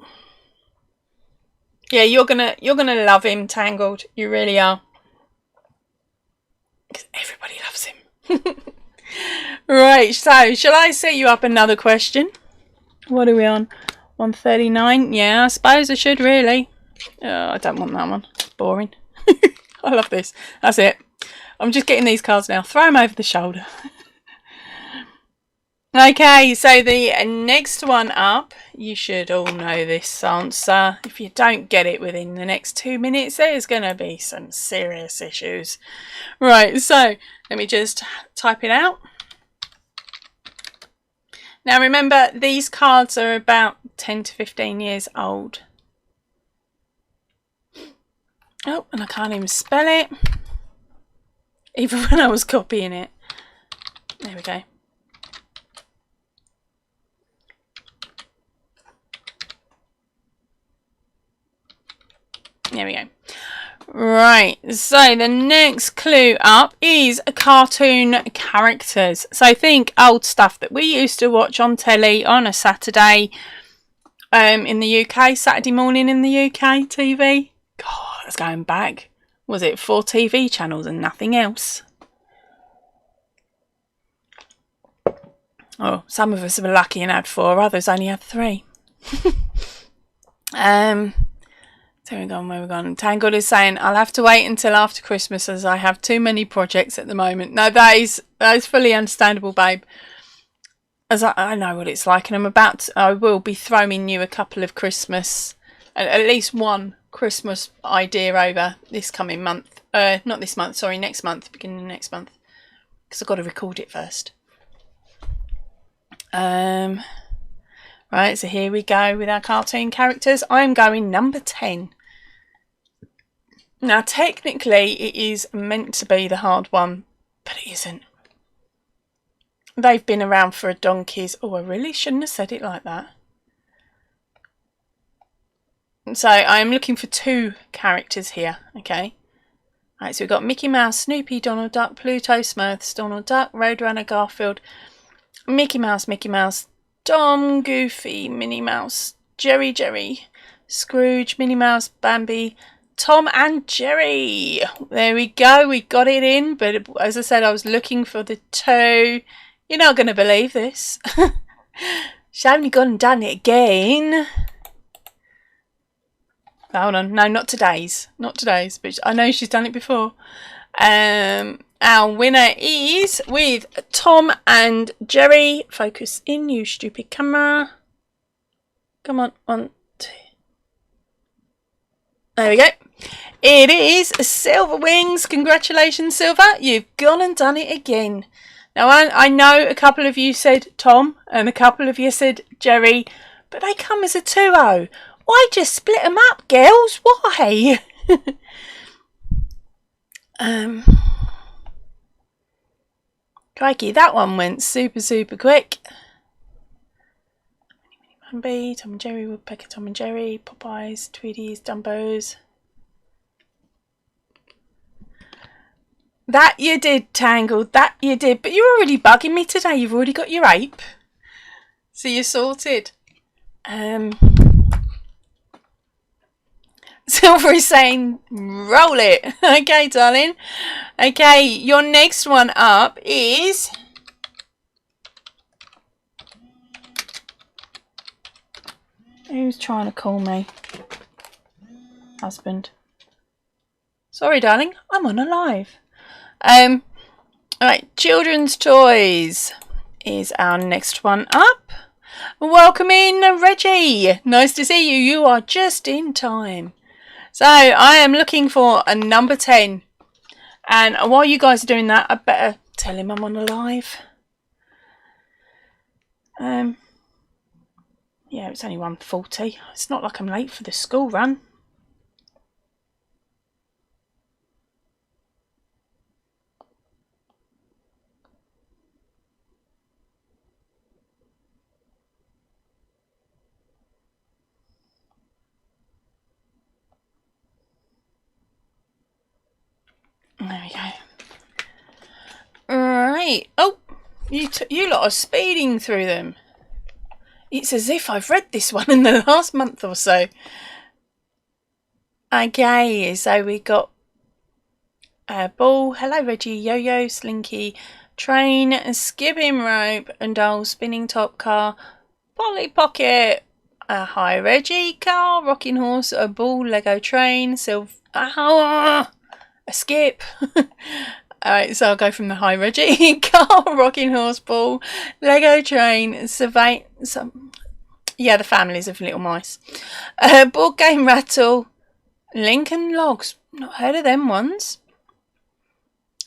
yeah, you're gonna love him, Tangled. You really are, because everybody loves him. Right, so shall I set you up another question? What are we on? 139? Yeah, I suppose I should really. Oh, I don't want that one. It's boring. I love this. That's it. I'm just getting these cards now. Throw them over the shoulder. Okay, so the next one up, you should all know this answer. If you don't get it within the next 2 minutes, there's going to be some serious issues. Right, so let me just type it out. Now remember, these cards are about 10 to 15 years old. Oh, and I can't even spell it, even when I was copying it. There we go. There we go. Right, so the next clue up is cartoon characters. So think old stuff that we used to watch on telly on a Saturday in the UK, Saturday morning in the UK TV. God, that's going back. Was it 4 TV channels and nothing else? Oh, some of us were lucky and had 4, others only had 3. So we're gone, where we're gone. Tangled is saying, I'll have to wait until after Christmas as I have too many projects at the moment. No, that is fully understandable, babe. As I know what it's like, and I will be throwing you a couple of Christmas, at least one Christmas idea over this coming month. Not this month, sorry, next month, beginning of next month. Because I've got to record it first. Right, so here we go with our cartoon characters. I'm going number 10. Now, technically, it is meant to be the hard one, but it isn't. They've been around for a donkey's... Oh, I really shouldn't have said it like that. So, I'm looking for 2 characters here, okay? Right, so we've got Mickey Mouse, Snoopy, Donald Duck, Pluto, Smurfs, Donald Duck, Roadrunner, Garfield, Mickey Mouse, Tom, Goofy, Minnie Mouse, Jerry, Scrooge, Minnie Mouse, Bambi, Tom and Jerry. There we go, we got it in, but as I said, I was looking for the 2. You're not going to believe this. She's only gone and done it again. Hold on, no, not today's, but I know she's done it before. Our winner is with Tom and Jerry. Focus in, you stupid camera. Come on, 1, 2. There we go. It is Silver Wings. Congratulations, Silver. You've gone and done it again. Now, I know a couple of you said Tom and a couple of you said Jerry, but they come as a 2-0. Why just split them up, girls? Why? Crikey, that one went super quick. Bambi, Tom and Jerry, Woodpecker, Tom and Jerry, Popeyes, Tweedies, Dumbos. That you did, Tangled, that you did. But you're already bugging me today. You've already got your ape. So you're sorted. Silver is saying, roll it. Okay, darling. Okay, your next one up is... Who's trying to call me? Husband. Sorry, darling. I'm on a live. Alright, children's toys is our next one up. Welcome in, Reggie. Nice to see you. You are just in time. So, I am looking for a number 10. And while you guys are doing that, I better tell him I'm on a live. Yeah, it's only 1:40. It's not like I'm late for the school run. There we go. Right. Oh, you lot are speeding through them. It's as if I've read this one in the last month or so. Okay, so we got Ball, Hello Reggie, Yo-Yo, Slinky, Train, Skipping Rope, and Doll, Spinning Top, Car, Polly Pocket, Hi Reggie, Car, Rocking Horse, a Ball, Lego Train, a Skip, Alright, so I'll go from the high. Reggie. Car, rocking horse, ball, Lego train, survey. Yeah, the families of little mice. Board game, rattle, Lincoln logs. Not heard of them ones.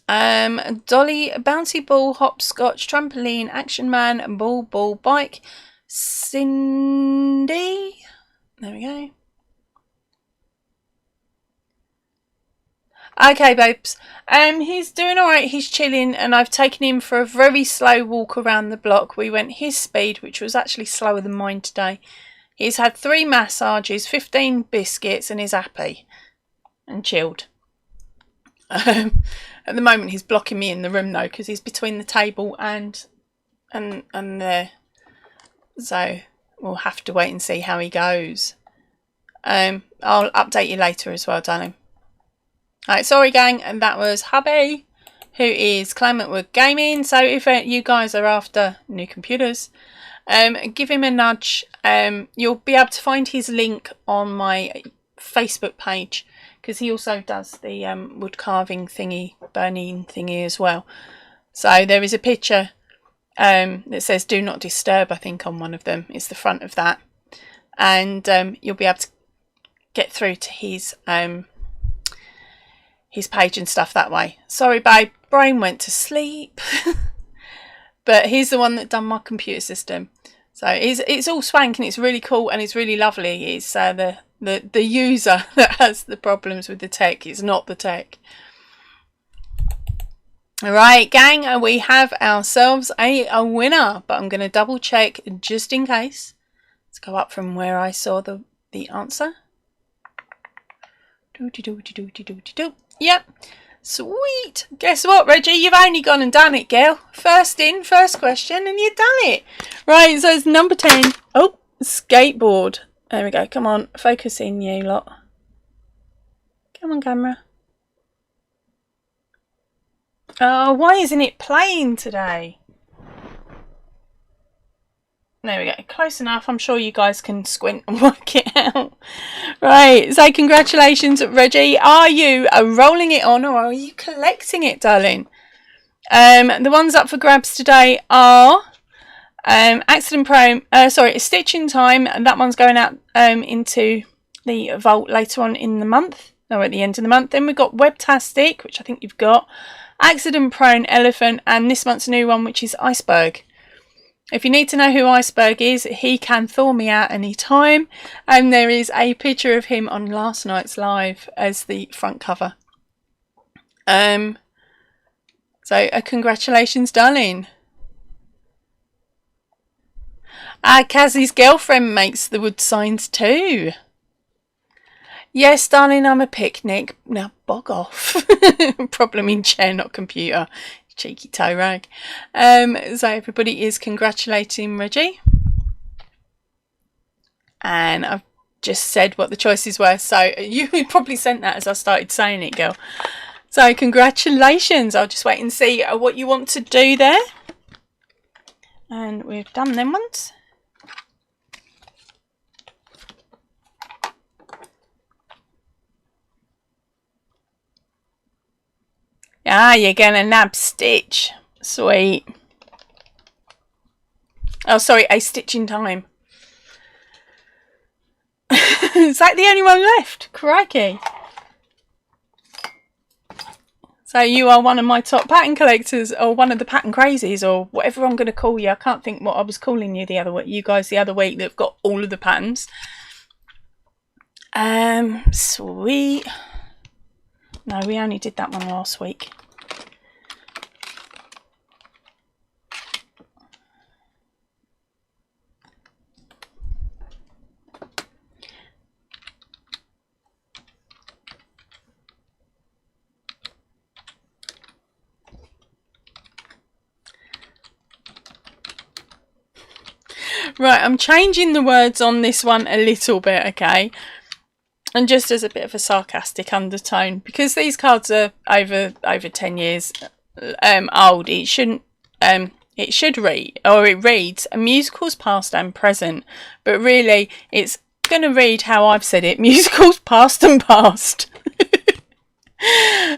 Dolly, bouncy ball, hopscotch, trampoline, action man, ball, bike, Cindy. There we go. Okay, babes. He's doing alright, he's chilling, and I've taken him for a very slow walk around the block. We went his speed, which was actually slower than mine today. He's had 3 massages, 15 biscuits, and is happy and chilled. At the moment, he's blocking me in the room though, because he's between the table and there. So we'll have to wait and see how he goes. I'll update you later as well, darling. Alright, sorry gang, and that was hubby, who is Clement Wood Gaming. So if you guys are after new computers, give him a nudge. You'll be able to find his link on my Facebook page, because he also does the wood carving thingy, burning thingy as well. So there is a picture that says do not disturb, I think, on one of them. It's the front of that, and you'll be able to get through to his page and stuff that way. Sorry babe, brain went to sleep. But he's the one that done my computer system, so it's all swank and it's really cool and it's really lovely. It's the user that has the problems with the tech. It's not the tech. Alright gang, we have ourselves a winner, but I'm going to double check just in case. Let's go up from where I saw the answer. Yep, sweet. Guess what, Reggie? You've only gone and done it, girl. First in, first question, and you've done it. Right, so it's number 10. Oh, skateboard. There we go. Come on, focus in, you lot. Come on, camera. Oh, why isn't it playing today? There we go. Close enough. I'm sure you guys can squint and work it out. Right. So congratulations, Reggie. Are you rolling it on, or are you collecting it, darling? The ones up for grabs today are accident prone. Sorry, stitch in time, and that one's going out into the vault later on in the month, or at the end of the month. Then we've got Webtastic, which I think you've got, accident prone elephant, and this month's new one, which is iceberg. If you need to know who Iceberg is, he can thaw me out any time, and there is a picture of him on last night's live as the front cover. So congratulations, darling. Kazzy's girlfriend makes the wood signs too. Yes, darling, I'm a picnic. Now bog off. Problem in chair, not computer. Cheeky toe rag. So everybody is congratulating Reggie, and I've just said what the choices were, so you probably sent that as I started saying it, girl. So congratulations. I'll just wait and see what you want to do there, and we've done them ones. Ah, you're gonna nab Stitch. Sweet. Oh, sorry, a stitch in time. Is that the only one left? Crikey. So you are one of my top pattern collectors, or one of the pattern crazies, or whatever I'm going to call you. I can't think what I was calling you the other week. You guys the other week that've got all of the patterns. Sweet. No, we only did that one last week. Right, I'm changing the words on this one a little bit, okay? And just as a bit of a sarcastic undertone, because these cards are over 10 years old, it shouldn't. It should read, or it reads, musicals past and present, but really it's going to read how I've said it: musicals past and past.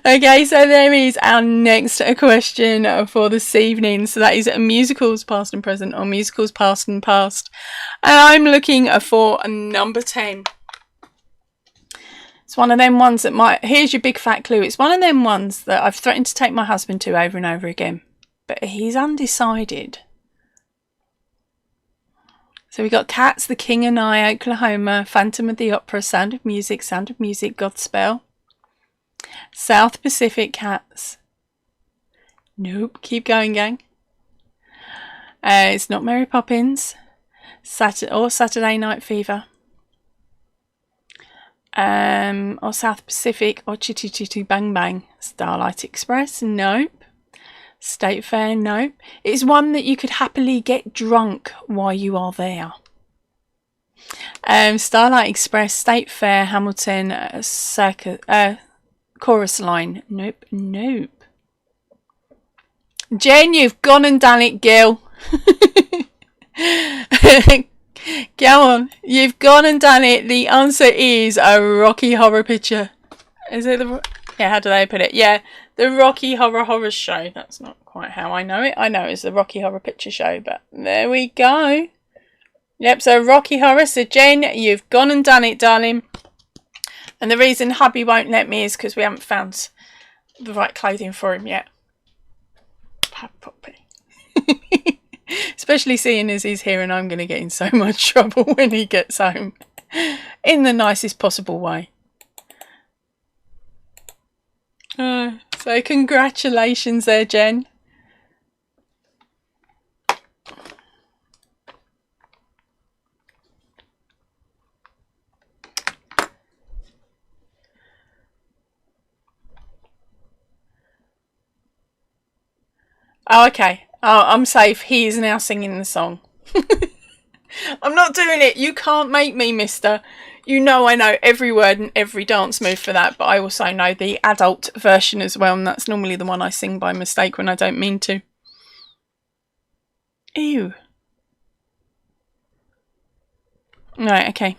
Okay, so there is our next question for this evening. So that is musicals past and present, or musicals past and past. And I'm looking for number 10. It's one of them ones that might... Here's your big fat clue. It's one of them ones that I've threatened to take my husband to over and over again. But he's undecided. So we got Cats, The King and I, Oklahoma, Phantom of the Opera, Sound of Music, Godspell. South Pacific Cats. Nope. Keep going, gang. It's not Mary Poppins. Saturday Night Fever. Or South Pacific, or Chitty Chitty Bang Bang. Starlight Express. Nope. State Fair. Nope. It's one that you could happily get drunk while you are there. Starlight Express, State Fair, Hamilton, Chorus Line. Nope. Jen, you've gone and done it, Gil. Go on. You've gone and done it. The answer is a Rocky Horror Picture. Is it the... Yeah, how do they put it? Yeah, the Rocky Horror Show. That's not quite how I know it. I know it's the Rocky Horror Picture Show, but there we go. Yep, so Rocky Horror. So Jen, you've gone and done it, darling. And the reason hubby won't let me is because we haven't found the right clothing for him yet. Puppy. Especially seeing as he's here and I'm going to get in so much trouble when he gets home. In the nicest possible way. So congratulations there, Jen. Oh, okay. Oh, I'm safe. He is now singing the song. I'm not doing it. You can't make me, mister. You know I know every word and every dance move for that, but I also know the adult version as well, and that's normally the one I sing by mistake when I don't mean to. Ew. Right, okay.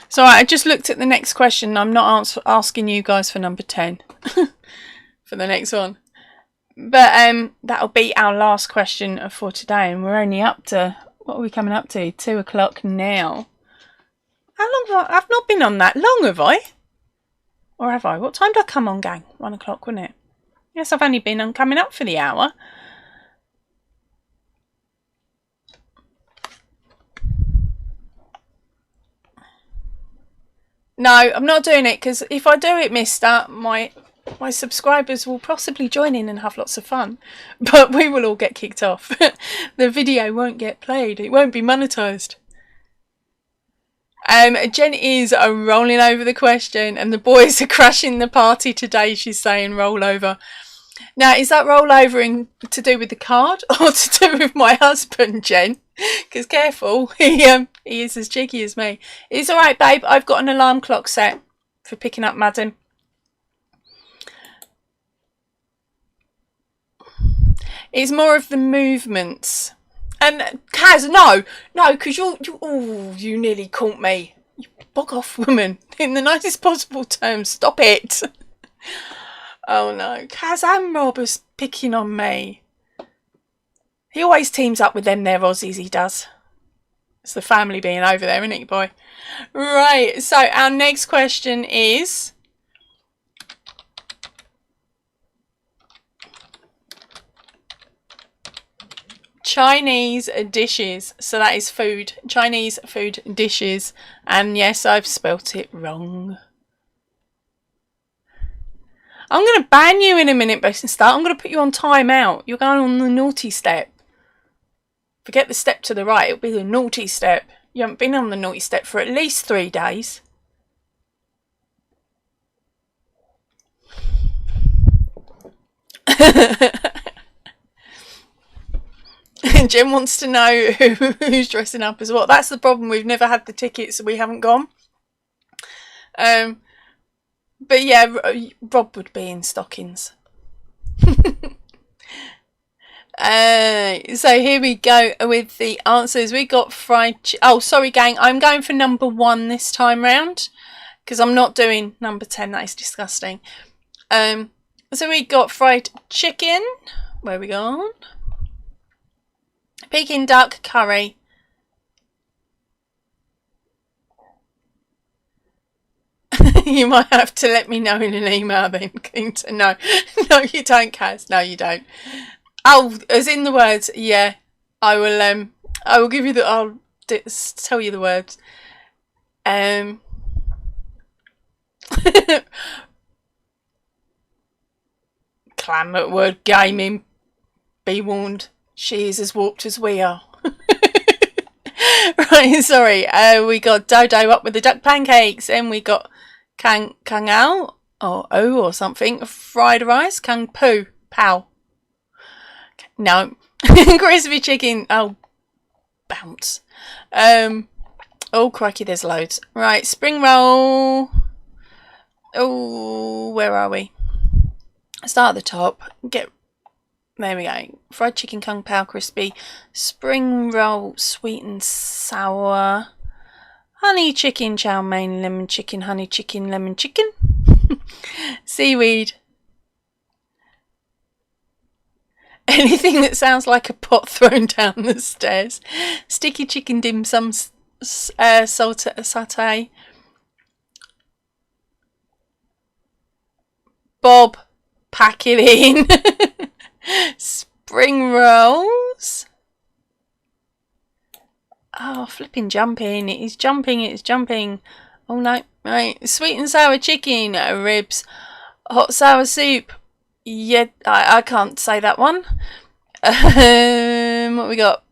So I just looked at the next question. I'm not asking you guys for number 10 for the next one. But that'll be our last question for today, and we're only up to, what are we coming up to? 2 o'clock now. How long I've not been on that long, have I? Or have I? What time did I come on, gang? 1 o'clock, wasn't it? Yes, I've only been on coming up for the hour. No, I'm not doing it, because if I do it, mister, my subscribers will possibly join in and have lots of fun, but we will all get kicked off. The video won't get played. It won't be monetized. Jen is rolling over the question, and the boys are crashing the party today. She's saying roll over. Now, is that roll over to do with the card or to do with my husband, Jen? Because careful, he is as cheeky as me. It's all right, babe. I've got an alarm clock set for picking up Madam. It's more of the movements. And Kaz, no, because you nearly caught me. You bog off, woman. In the nicest possible terms, stop it. Oh no, Kaz and Rob is picking on me. He always teams up with them there Aussies, he does. It's the family being over there, isn't it, boy? Right, so our next question is... Chinese dishes. So that is food. Chinese food dishes. And yes, I've spelt it wrong. I'm going to ban you in a minute, Best Start. I'm going to put you on timeout. You're going on the naughty step. Forget the step to the right. It'll be the naughty step. You haven't been on the naughty step for at least 3 days. Jen wants to know who's dressing up as well. That's the problem. We've never had the tickets, so we haven't gone. But yeah, Rob would be in stockings. So here we go with the answers. We got fried... Oh, sorry, gang. I'm going for number 1 this time round. because I'm not doing number 10. That is disgusting. So we got fried chicken. Where are we gone? Peking duck curry. You might have to let me know in an email then, Kington. No, no, you don't, Kaz. No, you don't. Oh, as in the words, yeah. I will give you the. I'll tell you the words. Clam at word gaming. Be warned, she is as warped as we are. Right, sorry. We got Dodo up with the duck pancakes, and we got Kang Ao or something. Fried rice, Kang Poo Pow. No, crispy chicken. Oh, bounce. Oh crikey, there's loads. Right, spring roll. Oh, where are we? Start at the top. There we go. Fried chicken kung pao crispy. Spring roll sweet and sour. Honey chicken chow mein lemon chicken. Honey chicken lemon chicken. Seaweed. Anything that sounds like a pot thrown down the stairs. Sticky chicken dim sum satay. Bob, pack it in. Spring rolls. Oh, flipping jumping. It is jumping. It is jumping. Oh no. Right. Sweet and sour chicken. Ribs. Hot sour soup. Yeah, I can't say that one. What we got?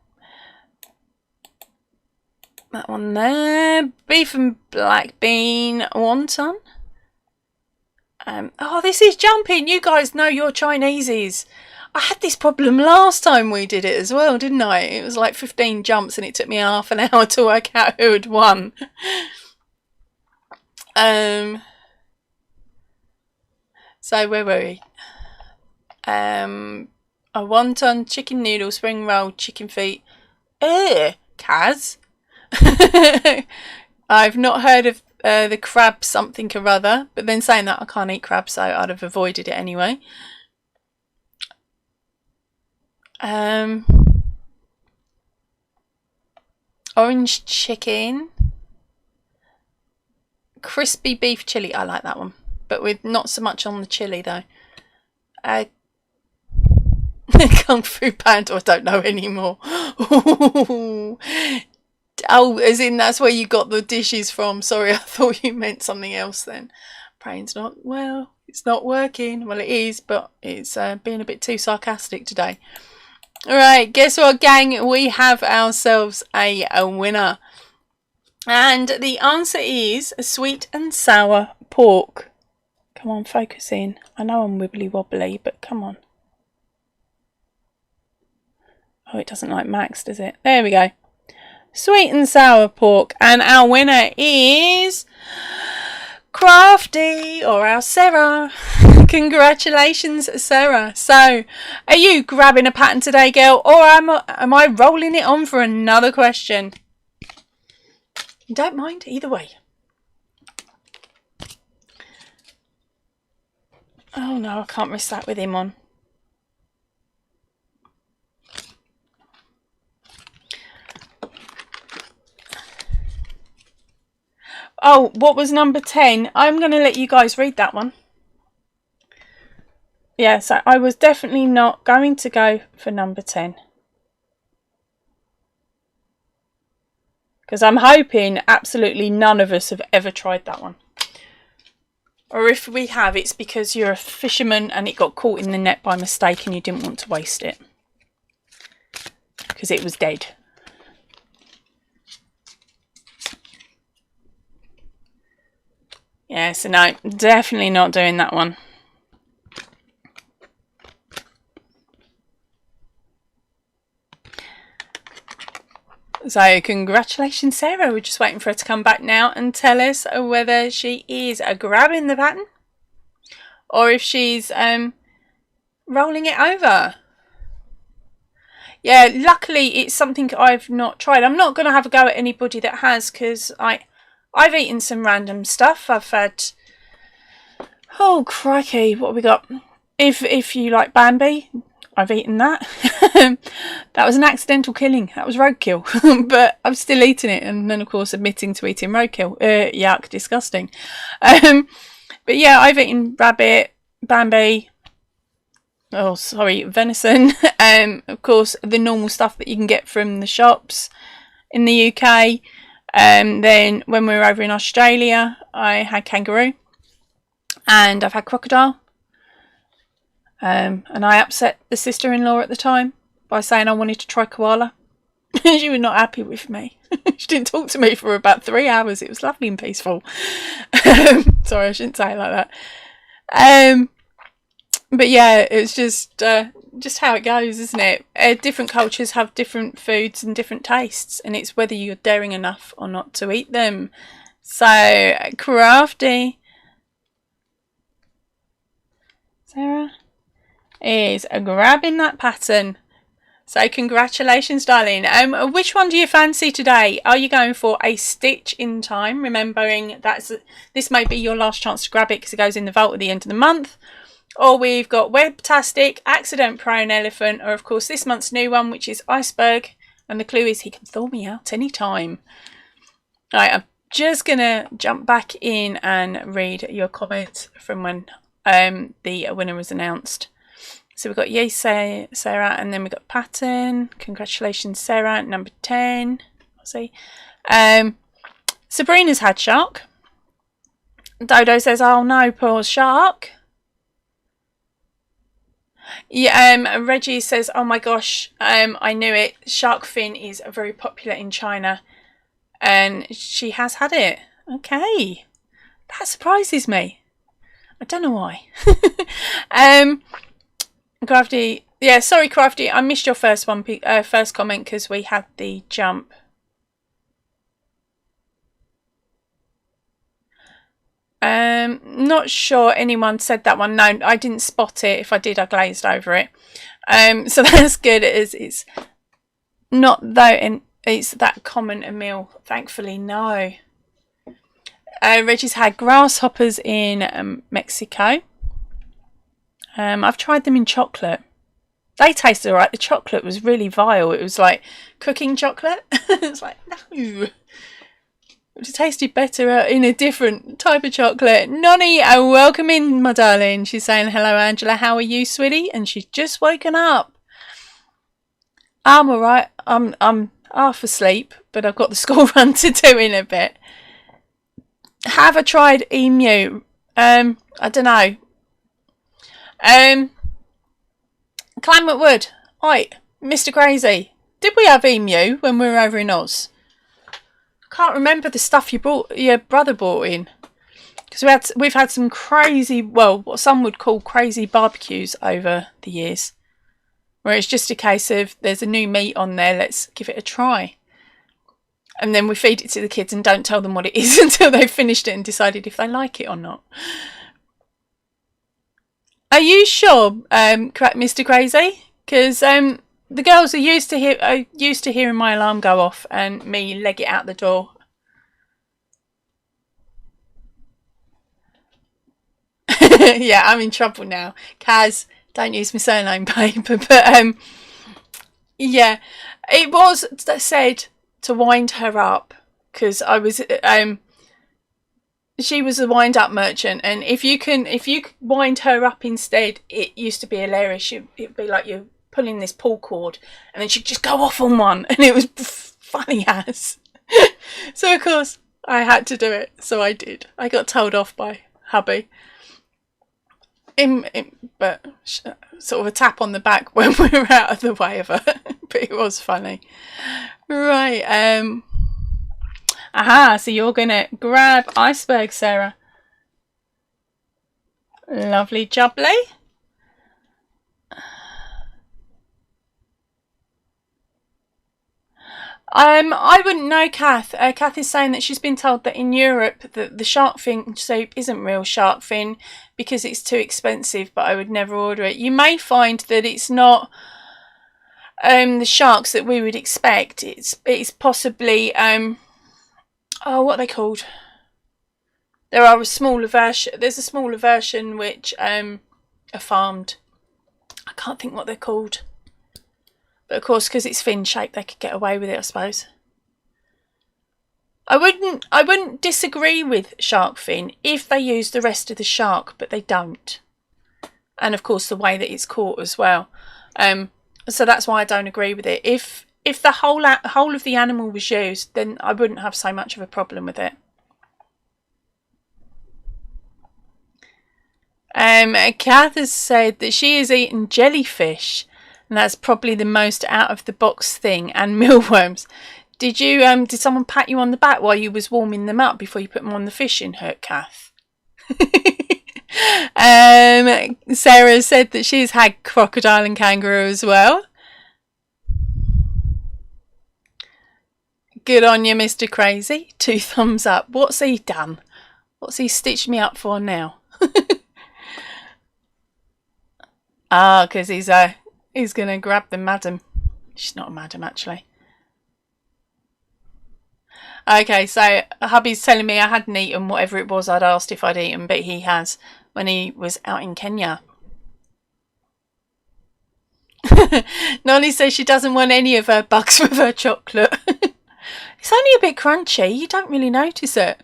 That one there. Beef and black bean wonton. Oh, this is jumping. You guys know your Chineses. I had this problem last time we did it as well, didn't I? It was like 15 jumps and it took me half an hour to work out who had won. So where were we? A wonton, chicken noodle, spring roll, chicken feet. Kaz. I've not heard of the crab something or other, but then saying that I can't eat crab, so I'd have avoided it anyway. Orange chicken, crispy beef chili. I like that one, but with not so much on the chili though. Kung Fu Panda, I don't know anymore. Oh, as in that's where you got the dishes from. Sorry, I thought you meant something else then. Brain's not, well, it's not working. Well, it is, but it's being a bit too sarcastic today. Alright, guess what, gang? We have ourselves a winner. And the answer is a sweet and sour pork. Come on, focus in. I know I'm wibbly wobbly, but come on. Oh, it doesn't like Max, does it? There we go. Sweet and sour pork. And our winner is Crafty, or our Sarah. Congratulations, Sarah. So, are you grabbing a pattern today, girl? Or am I rolling it on for another question? Don't mind, either way. Oh no, I can't risk that with him on. Oh, what was number 10? I'm going to let you guys read that one. Yeah, so I was definitely not going to go for number 10. Because I'm hoping absolutely none of us have ever tried that one. Or if we have, it's because you're a fisherman and it got caught in the net by mistake and you didn't want to waste it. Because it was dead. Yeah, so no, definitely not doing that one. So congratulations, Sarah. We're just waiting for her to come back now and tell us whether she is grabbing the pattern or if she's rolling it over. Yeah, luckily it's something I've not tried. I'm not going to have a go at anybody that has, because I I've eaten some random stuff. I've had, oh crikey, what have we got? If you like Bambi, I've eaten that. That was an accidental killing. That was roadkill. But I'm still eating it, and then of course admitting to eating roadkill. Yuck, disgusting. But yeah, I've eaten rabbit, Bambi. Oh, sorry, venison. Of course, the normal stuff that you can get from the shops in the UK. Then when we were over in Australia, I had kangaroo, and I've had crocodile. And I upset the sister-in-law at the time by saying I wanted to try koala. She was not happy with me. She didn't talk to me for about 3 hours. It was lovely and peaceful. Sorry, I shouldn't say it like that. But yeah, it's just how it goes, isn't it? Different cultures have different foods and different tastes, and it's whether you're daring enough or not to eat them. So, Crafty Sarah is grabbing that pattern. So congratulations, darling. Which one do you fancy today? Are you going for a stitch in time? Remembering this may be your last chance to grab it because it goes in the vault at the end of the month. Or we've got Webtastic, Accident Prone Elephant, or of course this month's new one, which is Iceberg. And the clue is he can thaw me out anytime. Right, I'm just going to jump back in and read your comments from when the winner was announced. So we've got yay Sarah, and then we've got pattern. Congratulations, Sarah, number 10. I'll see. Sabrina's had shark. Dodo says, oh no, poor shark. Yeah, Reggie says, oh my gosh, I knew it. Shark fin is very popular in China. And she has had it. Okay. That surprises me. I don't know why. Crafty, yeah, sorry Crafty, I missed your first comment because we had the jump. Not sure anyone said that one. No, I didn't spot it. If I did, I glazed over it. So that's good. It's not though, and it's that common a meal. Thankfully, no. Reggie's had grasshoppers in Mexico. I've tried them in chocolate. They tasted alright. The chocolate was really vile. It was like cooking chocolate. It's like, no. It tasted better in a different type of chocolate. Nonny, welcome in, my darling. She's saying, hello, Angela. How are you, sweetie? And she's just woken up. I'm alright. I'm half asleep, but I've got the school run to do in a bit. Have I tried emu? I don't know. Climate Wood. Right, Mr. Crazy. Did we have emu when we were over in Oz? I can't remember the stuff your brother brought in. Because we've had some crazy, well, what some would call crazy barbecues over the years. Where it's just a case of there's a new meat on there, let's give it a try. And then we feed it to the kids and don't tell them what it is until they've finished it and decided if they like it or not. Are you sure, Mr. Crazy? Because the girls are used to hearing my alarm go off and me leg it out the door. Yeah, I'm in trouble now. Kaz, don't use my surname, babe. But yeah, it was said to wind her up because I was she was a wind up merchant, and if you wind her up instead, it used to be hilarious. It'd be like you're pulling this pull cord and then she'd just go off on one, and it was funny as. So of course I had to do it, so I did. I got told off by hubby. But sort of a tap on the back when we were out of the way of her. But it was funny. Right, aha, so you're gonna grab Iceberg, Sarah. Lovely jubbly. I wouldn't know, Kath. Kath is saying that she's been told that in Europe that the shark fin soup isn't real shark fin because it's too expensive, but I would never order it. You may find that it's not the sharks that we would expect. It's possibly Oh, what are they called? There are a smaller version. There's a smaller version which are farmed. I can't think what they're called. But of course, because it's fin shaped, they could get away with it, I suppose. I wouldn't disagree with shark fin if they use the rest of the shark, but they don't. And of course, the way that it's caught as well. So that's why I don't agree with it. If the whole of the animal was used, then I wouldn't have so much of a problem with it. Kath has said that she has eaten jellyfish, and that's probably the most out of the box thing, and mealworms. Did someone pat you on the back while you was warming them up before you put them on the fishing hook, Kath? Sarah said that she's had crocodile and kangaroo as well. Good on you, Mr. Crazy. 2 thumbs up. What's he done? What's he stitched me up for now? Because he's going to grab the madam. She's not a madam, actually. Okay, so hubby's telling me I hadn't eaten whatever it was I'd asked if I'd eaten, but he has when he was out in Kenya. Nolly says she doesn't want any of her bugs with her chocolate. It's only a bit crunchy. You don't really notice it.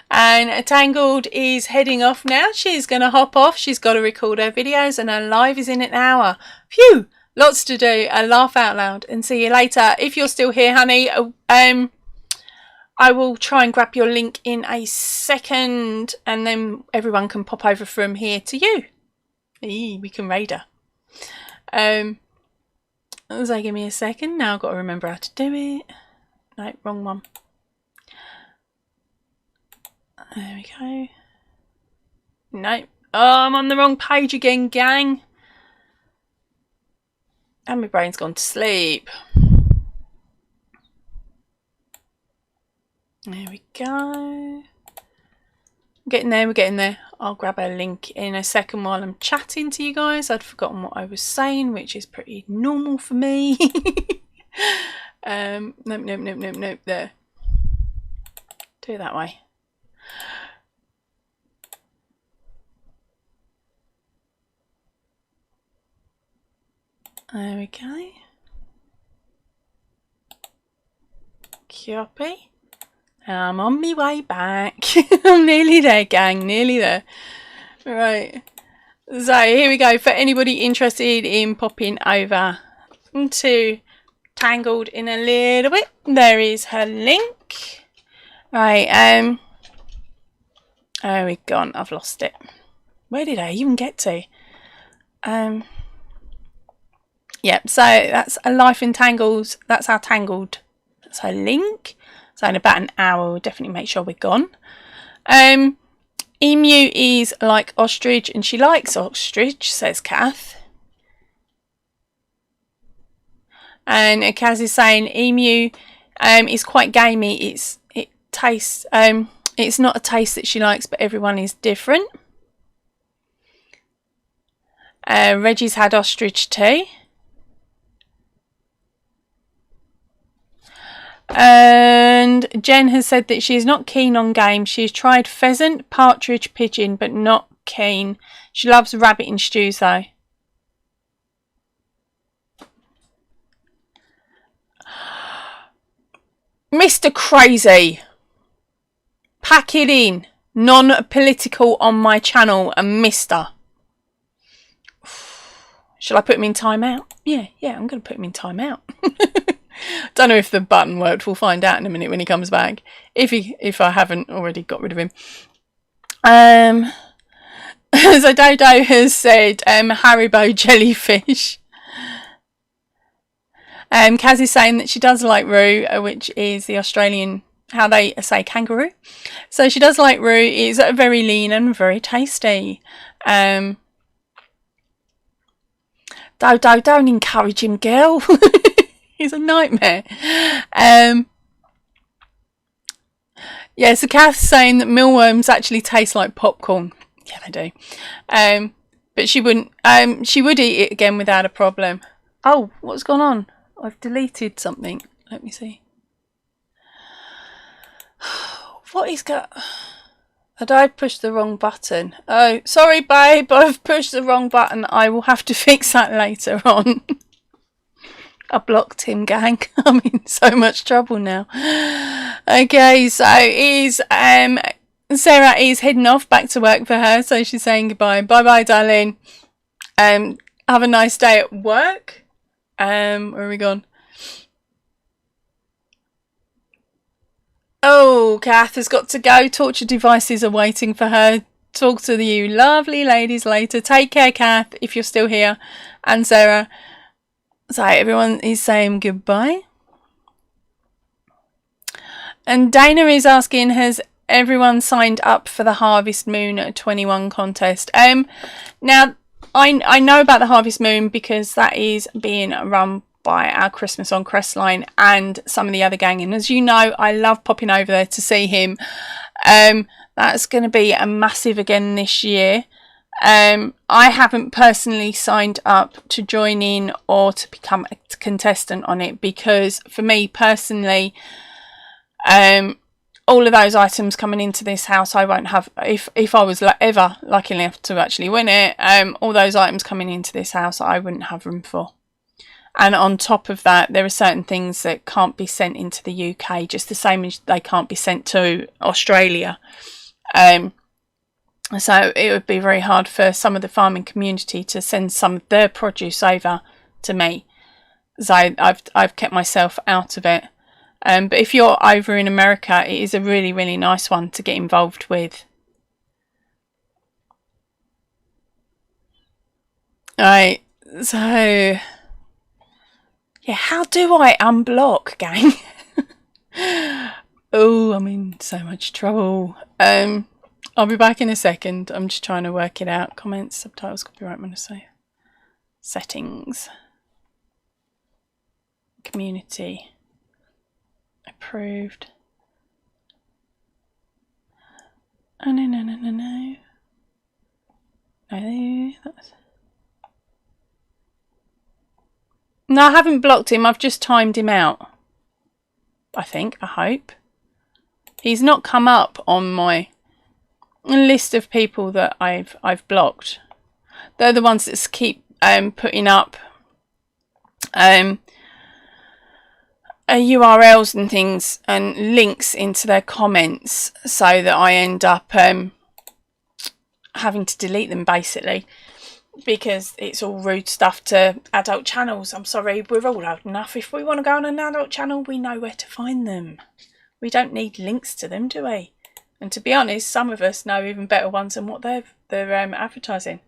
And Tangled is heading off now. She's going to hop off. She's got to record her videos and her live is in an hour. Phew! Lots to do. And laugh out loud. And see you later. If you're still here, honey, I will try and grab your link in a second. And then everyone can pop over from here to you. We can raid her. So give me a second. Now I've got to remember how to do it. No, wrong one. There we go. No. Oh, I'm on the wrong page again, gang. And my brain's gone to sleep. There we go. We're getting there. I'll grab a link in a second while I'm chatting to you guys. I'd forgotten what I was saying, which is pretty normal for me. Nope. There. Do it that way. There we go. Copy. I'm on my way back. I'm nearly there, gang. Nearly there. Right. So here we go. For anybody interested in popping over to Tangled in a little bit, there is her link. Right. Oh, we've gone. I've lost it. Where did I even get to? Yep, so that's a life in Tangles. That's our Tangled. That's her link. So in about an hour, we'll definitely make sure we're gone. Emu is like ostrich, and she likes ostrich, says Kath. And Kaz is saying emu is quite gamey. It tastes. It's not a taste that she likes, but everyone is different. Reggie's had ostrich too. And Jen has said that she is not keen on game. She's tried pheasant, partridge, pigeon, but not keen. She loves rabbit in stews though. Mr. Crazy. Pack it in. Non-political on my channel and Mr. Shall I put him in timeout? Yeah, I'm going to put him in timeout. Don't know if the button worked. We'll find out in a minute when he comes back. If I haven't already got rid of him. So Dodo has said Haribo jellyfish. Kaz is saying that she does like roux, which is the Australian, how they say kangaroo. So she does like roux. It's very lean and very tasty. Dodo, don't encourage him, girl. He's a nightmare. Yeah, so Kath's saying that mealworms actually taste like popcorn. Yeah, they do. But she wouldn't. She would eat it again without a problem. Oh, what's gone on? I've deleted something. Let me see. What is got... Had I pushed the wrong button? Oh, sorry babe, I've pushed the wrong button. I will have to fix that later on. I blocked him, gang. I'm in so much trouble now. Okay, so Sarah is heading off back to work for her, so she's saying goodbye. Bye bye, darling. Have a nice day at work. Where are we gone? Oh, Kath has got to go. Torture devices are waiting for her. Talk to you lovely ladies later. Take care, Kath, if you're still here. And Sarah. So everyone is saying goodbye. And Dana is asking, has everyone signed up for the Harvest Moon 21 contest? Now, I know about the Harvest Moon because that is being run by our Christmas on Crestline and some of the other gang. And as you know, I love popping over there to see him. That's going to be a massive again this year. I haven't personally signed up to join in or to become a contestant on it because for me personally, all of those items coming into this house I won't have if I was ever lucky enough to actually win it. All those items coming into this house I wouldn't have room for. And on top of that, there are certain things that can't be sent into the UK, just the same as they can't be sent to Australia. So it would be very hard for some of the farming community to send some of their produce over to me. So I've kept myself out of it. But if you're over in America, it is a really, really nice one to get involved with. Alright, so... yeah, how do I unblock, gang? Oh, I'm in so much trouble. I'll be back in a second. I'm just trying to work it out. Comments, subtitles, copyright, I'm going to say. Settings. Community. Approved. Oh, no. No, that's... No, I haven't blocked him. I've just timed him out. I think. I hope. He's not come up on my list of people that I've blocked. They're the ones that keep putting up URLs and things and links into their comments, so that I end up having to delete them basically, because it's all rude stuff to adult channels. I'm sorry, we're all old enough. If we want to go on an adult channel, we know where to find them. We don't need links to them, do we? And to be honest, some of us know even better ones than what they're advertising.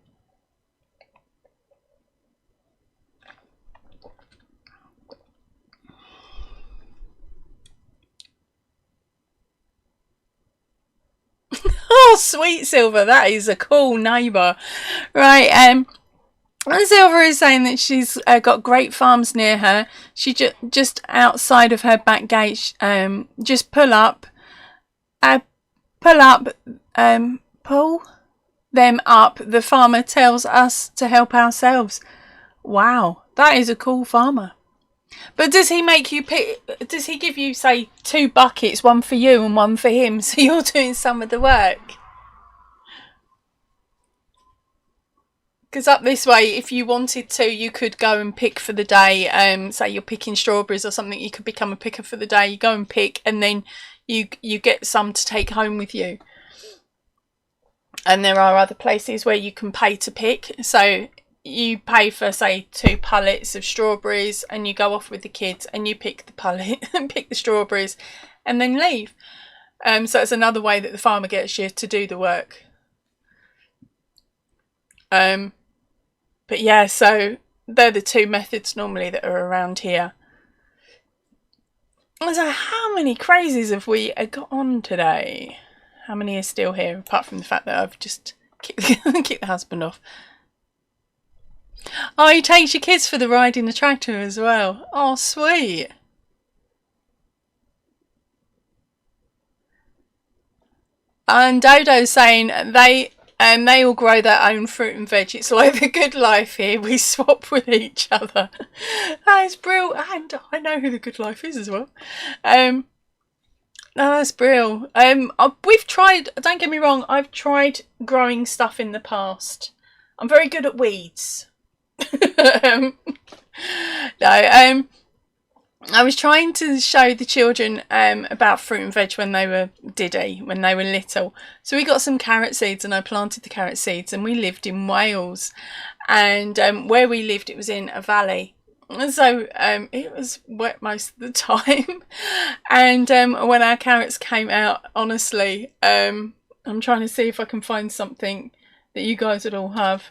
Oh, sweet Silver, that is a cool neighbour. Right, and Silver is saying that she's got great farms near her. She just outside of her back gate, just pull them up. The farmer tells us to help ourselves. Wow, that is a cool farmer. But does he make you pick? Does he give you, say, 2 buckets, one for you and one for him, so you're doing some of the work? Because up this way, if you wanted to, you could go and pick for the day. Say you're picking strawberries or something, you could become a picker for the day. You go and pick, and then you get some to take home with you. And there are other places where you can pay to pick. So you pay for, say, 2 pallets of strawberries, and you go off with the kids and you pick the pallet and pick the strawberries and then leave. So it's another way that the farmer gets you to do the work. But yeah, so they're the 2 methods normally that are around here. So how many crazies have we got on today? How many are still here, apart from the fact that I've just kicked the husband off? Oh, he takes your kids for the ride in the tractor as well. Oh, sweet. And Dodo's saying They all grow their own fruit and veg. It's like the good life here. We swap with each other. That's brilliant. And I know who the good life is as well. No, that's brilliant. We've tried, don't get me wrong, I've tried growing stuff in the past. I'm very good at weeds. No, I was trying to show the children about fruit and veg when they were little. So we got some carrot seeds and I planted the carrot seeds, and we lived in Wales, and where we lived it was in a valley, and so it was wet most of the time. And when our carrots came out, honestly, I'm trying to see if I can find something that you guys would all have.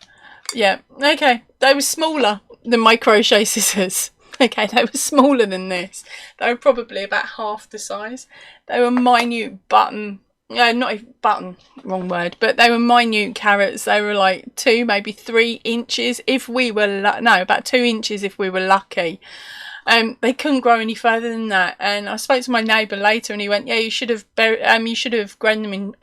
Yeah, okay, they were smaller than my crochet scissors. Okay, they were smaller than this. They were probably about half the size. They were minute button, not even button, wrong word, but they were minute carrots. They were like 2, maybe 3 inches if we were, about 2 inches if we were lucky. They couldn't grow any further than that. And I spoke to my neighbour later, and he went, "Yeah, you should have grown them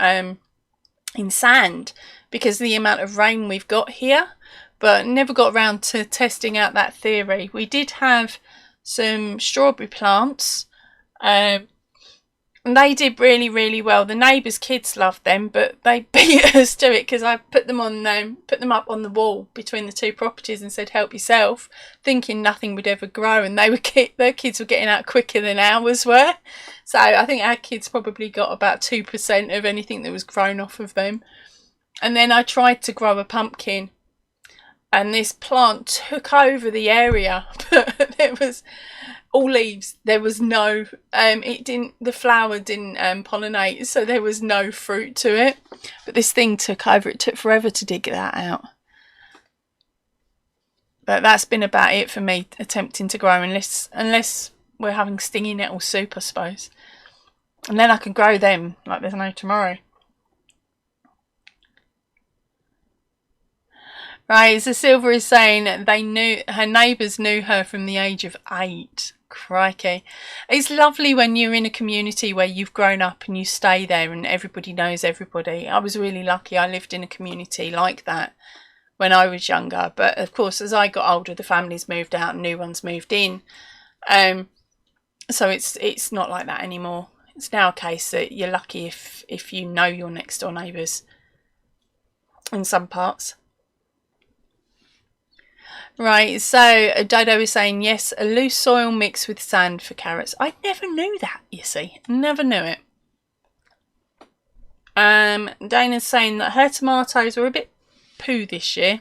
in sand because of the amount of rain we've got here." But never got around to testing out that theory. We did have some strawberry plants. And they did really, really well. The neighbours' kids loved them, but they beat us to it because I put them up on the wall between the 2 properties and said, "Help yourself," thinking nothing would ever grow. And their kids were getting out quicker than ours were. So I think our kids probably got about 2% of anything that was grown off of them. And then I tried to grow a pumpkin, and this plant took over the area, but it was all leaves. There was no, the flower didn't pollinate, so there was no fruit to it. But this thing took over. It took forever to dig that out. But that's been about it for me attempting to grow, unless we're having stingy nettle soup, I suppose. And then I can grow them like there's no tomorrow. Right, so Silver is saying her neighbours knew her from the age of 8. Crikey. It's lovely when you're in a community where you've grown up and you stay there and everybody knows everybody. I was really lucky. I lived in a community like that when I was younger. But of course, as I got older, the families moved out and new ones moved in. So it's not like that anymore. It's now a case that you're lucky if you know your next door neighbours in some parts. Right, so Dodo is saying, yes, a loose soil mixed with sand for carrots. I never knew that, you see. Never knew it. Dana's saying that her tomatoes were a bit poo this year.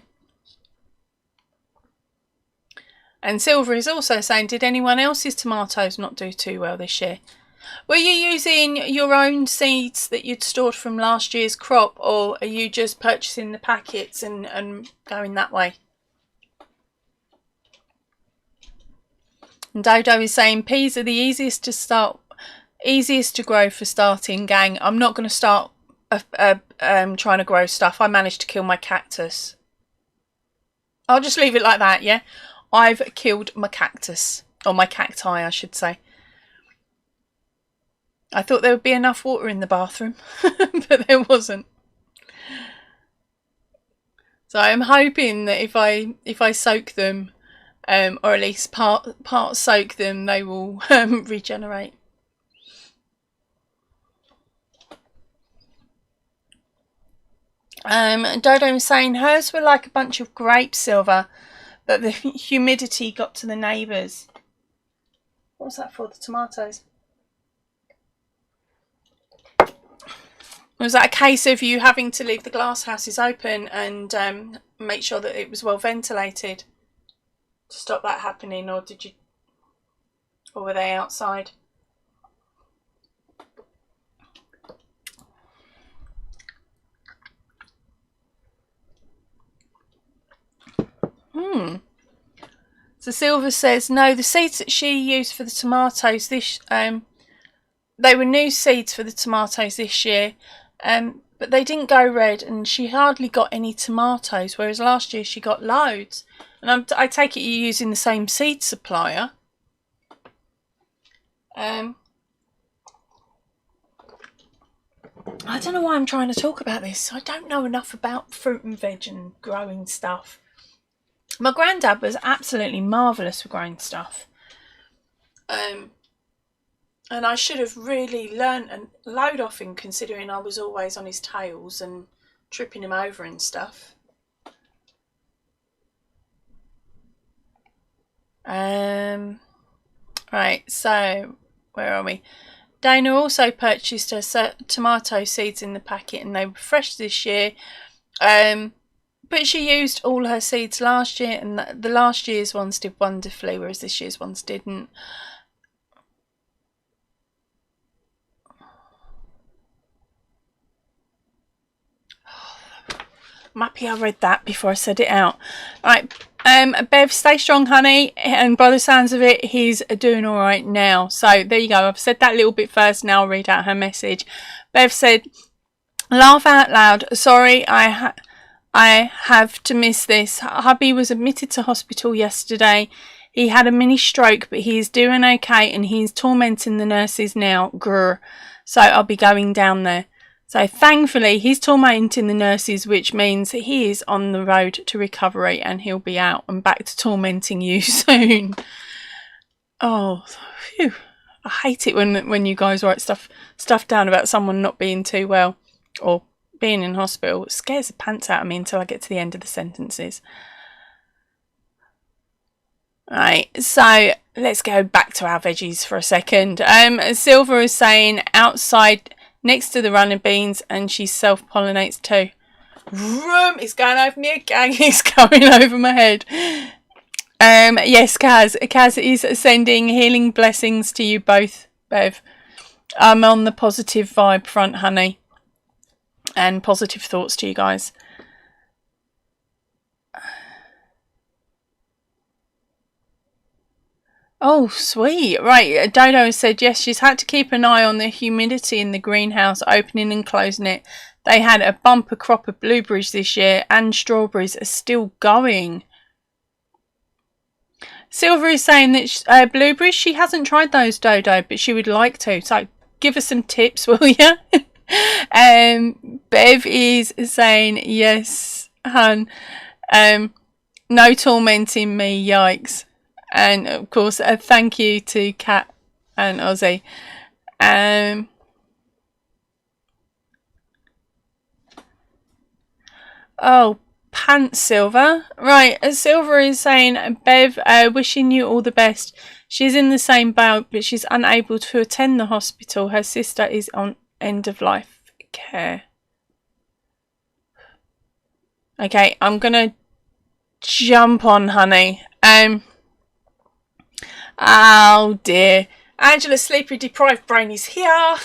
And Silver is also saying, did anyone else's tomatoes not do too well this year? Were you using your own seeds that you'd stored from last year's crop, or are you just purchasing the packets and going that way? And Dodo is saying peas are the easiest to grow for starting, gang. I'm not going to start trying to grow stuff. I managed to kill my cactus. I'll just leave it like that, yeah? I've killed my cactus, or my cacti, I should say. I thought there would be enough water in the bathroom, but there wasn't. So I'm hoping that if I soak them, or at least part soak them, they will regenerate. Dodo was saying hers were like a bunch of grapes, Silver, but the humidity got to the neighbours. What was that for? The tomatoes? Was that a case of you having to leave the glass houses open and make sure that it was well ventilated to stop that happening, or were they outside? So Silver says no, the seeds that she used for the tomatoes they were new seeds for the tomatoes this year, but they didn't go red, and she hardly got any tomatoes, whereas last year she got loads. And I take it you're using the same seed supplier. I don't know why I'm trying to talk about this. I don't know enough about fruit and veg and growing stuff. My granddad was absolutely marvellous for growing stuff. And I should have really learnt a load off him, considering I was always on his tails and tripping him over and stuff. Right, so where are we? Dana also purchased her tomato seeds in the packet, and they were fresh this year. But she used all her seeds last year, and the last year's ones did wonderfully, whereas this year's ones didn't. I'm happy I read that before I said it out. Right, Bev, stay strong, honey. And by the sounds of it, he's doing all right now. So there you go. I've said that little bit first. Now I'll read out her message. Bev said, "Laugh out loud. Sorry, I have to miss this. Hubby was admitted to hospital yesterday. He had a mini stroke, but he's doing okay, and he's tormenting the nurses now. Grr. So I'll be going down there." So thankfully, he's tormenting the nurses, which means he is on the road to recovery, and he'll be out and back to tormenting you soon. Oh, phew. I hate it when you guys write stuff down about someone not being too well or being in hospital. It scares the pants out of me until I get to the end of the sentences. Right, so let's go back to our veggies for a second. Silver is saying outside next to the running beans, and she self-pollinates too. Vroom! It's going over me again. It's going over my head. Yes, Kaz is sending healing blessings to you both, Bev. I'm on the positive vibe front, honey. And positive thoughts to you guys. Oh, sweet. Right, Dodo said, yes, she's had to keep an eye on the humidity in the greenhouse, opening and closing it. They had a bumper crop of blueberries this year, and strawberries are still going. Silver is saying that blueberries, she hasn't tried those, Dodo, but she would like to. So give us some tips, will you? Bev is saying, yes, hun. No tormenting me, yikes. And of course, thank you to Kat and Ozzy. Oh, pants, Silver. Right, Silver is saying, Bev, wishing you all the best. She's in the same boat, but she's unable to attend the hospital. Her sister is on end of life care. Okay, I'm gonna jump on, honey. Oh dear. Angela's sleepy deprived brain is here.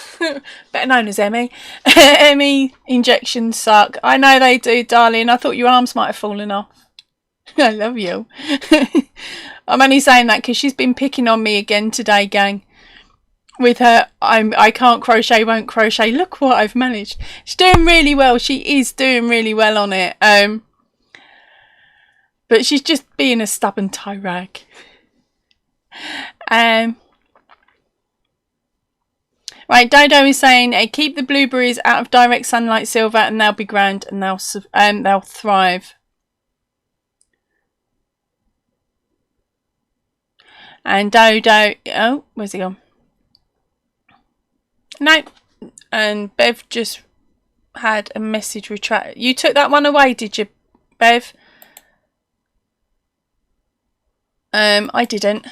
Better known as Emmy. Emmy, injections suck. I know they do, darling. I thought your arms might have fallen off. I love you. I'm only saying that because she's been picking on me again today, gang. With her, I can't crochet, won't crochet. Look what I've managed. She's doing really well. She is doing really well on it. But she's just being a stubborn tie rag. Right, Dodo is saying, keep the blueberries out of direct sunlight, Silver, and they'll be grand, and they'll thrive. And Dodo, oh, where's he gone? No, and Bev just had a message retract. You took that one away, did you, Bev? I didn't.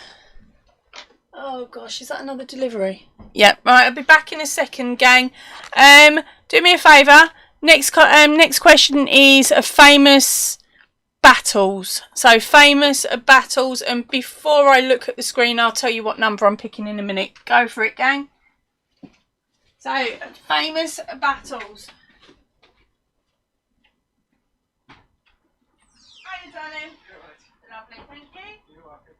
Oh gosh, is that another delivery? Yep. Right, I'll be back in a second, gang. Do me a favour. Next question is famous battles. So famous battles, and before I look at the screen, I'll tell you what number I'm picking in a minute. Go for it, gang. So famous battles. Hi, darling. Lovely, thank you. You're welcome.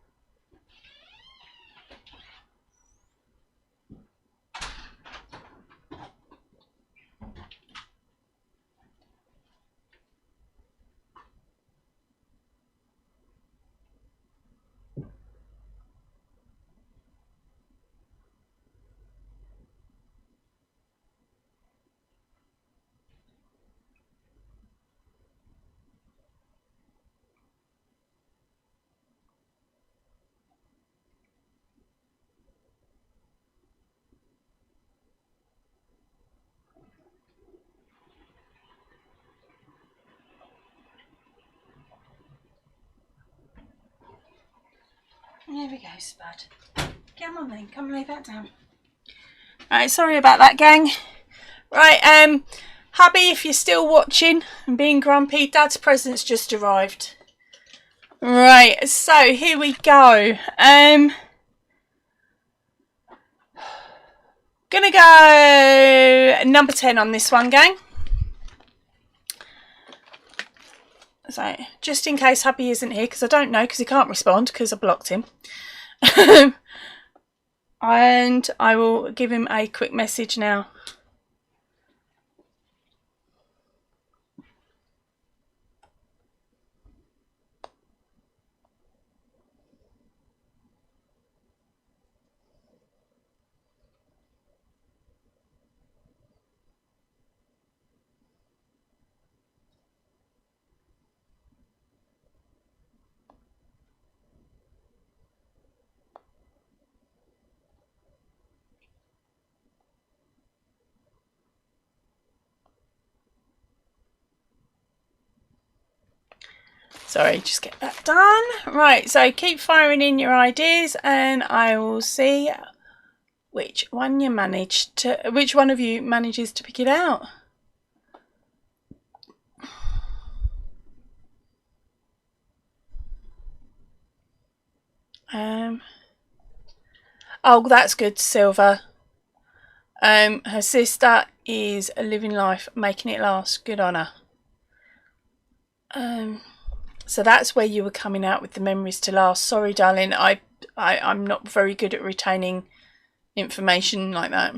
There we go, Spud. Come on then, come lay that down. Right, sorry about that, gang. Right, hubby, if you're still watching and being grumpy, Dad's present's just arrived. Right, so here we go. Gonna go number 10 on this one, gang. So, just in case hubby isn't here, because I don't know, because he can't respond, because I blocked him. And I will give him a quick message now. Sorry, just get that done. Right, so keep firing in your ideas and I will see which one of you manages to pick it out. Oh, that's good, Silver. Her sister is living life, making it last. Good on her. So that's where you were coming out with the memories to last. Sorry, darling. I'm not very good at retaining information like that.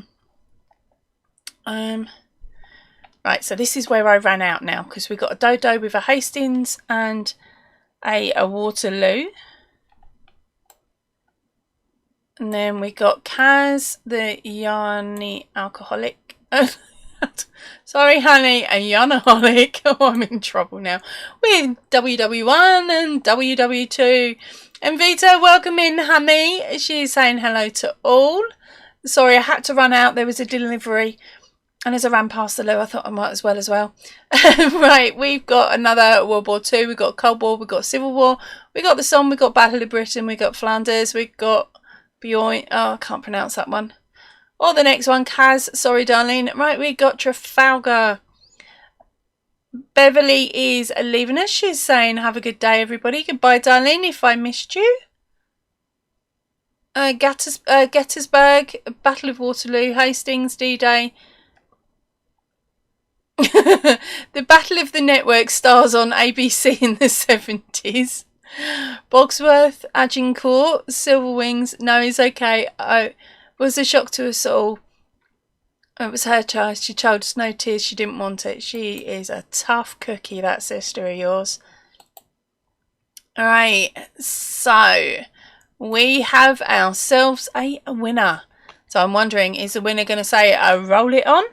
Right, so this is where I ran out now, because we got a Dodo with a Hastings and a Waterloo. And then we got Kaz, the Yanni alcoholic. Sorry, honey, a Yanaholic. Oh, I'm in trouble now. With WW1 and WW2. And Vita, welcome in, honey. She's saying hello to all. Sorry, I had to run out. There was a delivery. And as I ran past the loo, I thought I might as well. Right, we've got another World War II. We've got Cold War. We've got Civil War. We've got the Somme. We've got Battle of Britain. We've got Flanders. We've got Bjorn. Oh, I can't pronounce that one. Or the next one, Kaz. Sorry, darling. Right, we got Trafalgar. Beverly is leaving us. She's saying, have a good day, everybody. Goodbye, darling, if I missed you. Gettysburg, Battle of Waterloo, Hastings, D-Day. The Battle of the Network stars on ABC in the 70s. Bogsworth, Agincourt, Silver Wings. No, it's okay. Was a shock to us all. It was her child. She told us no tears. She didn't want it. She is a tough cookie, that sister of yours. Alright, so we have ourselves a winner. So I'm wondering, is the winner going to say, roll it on?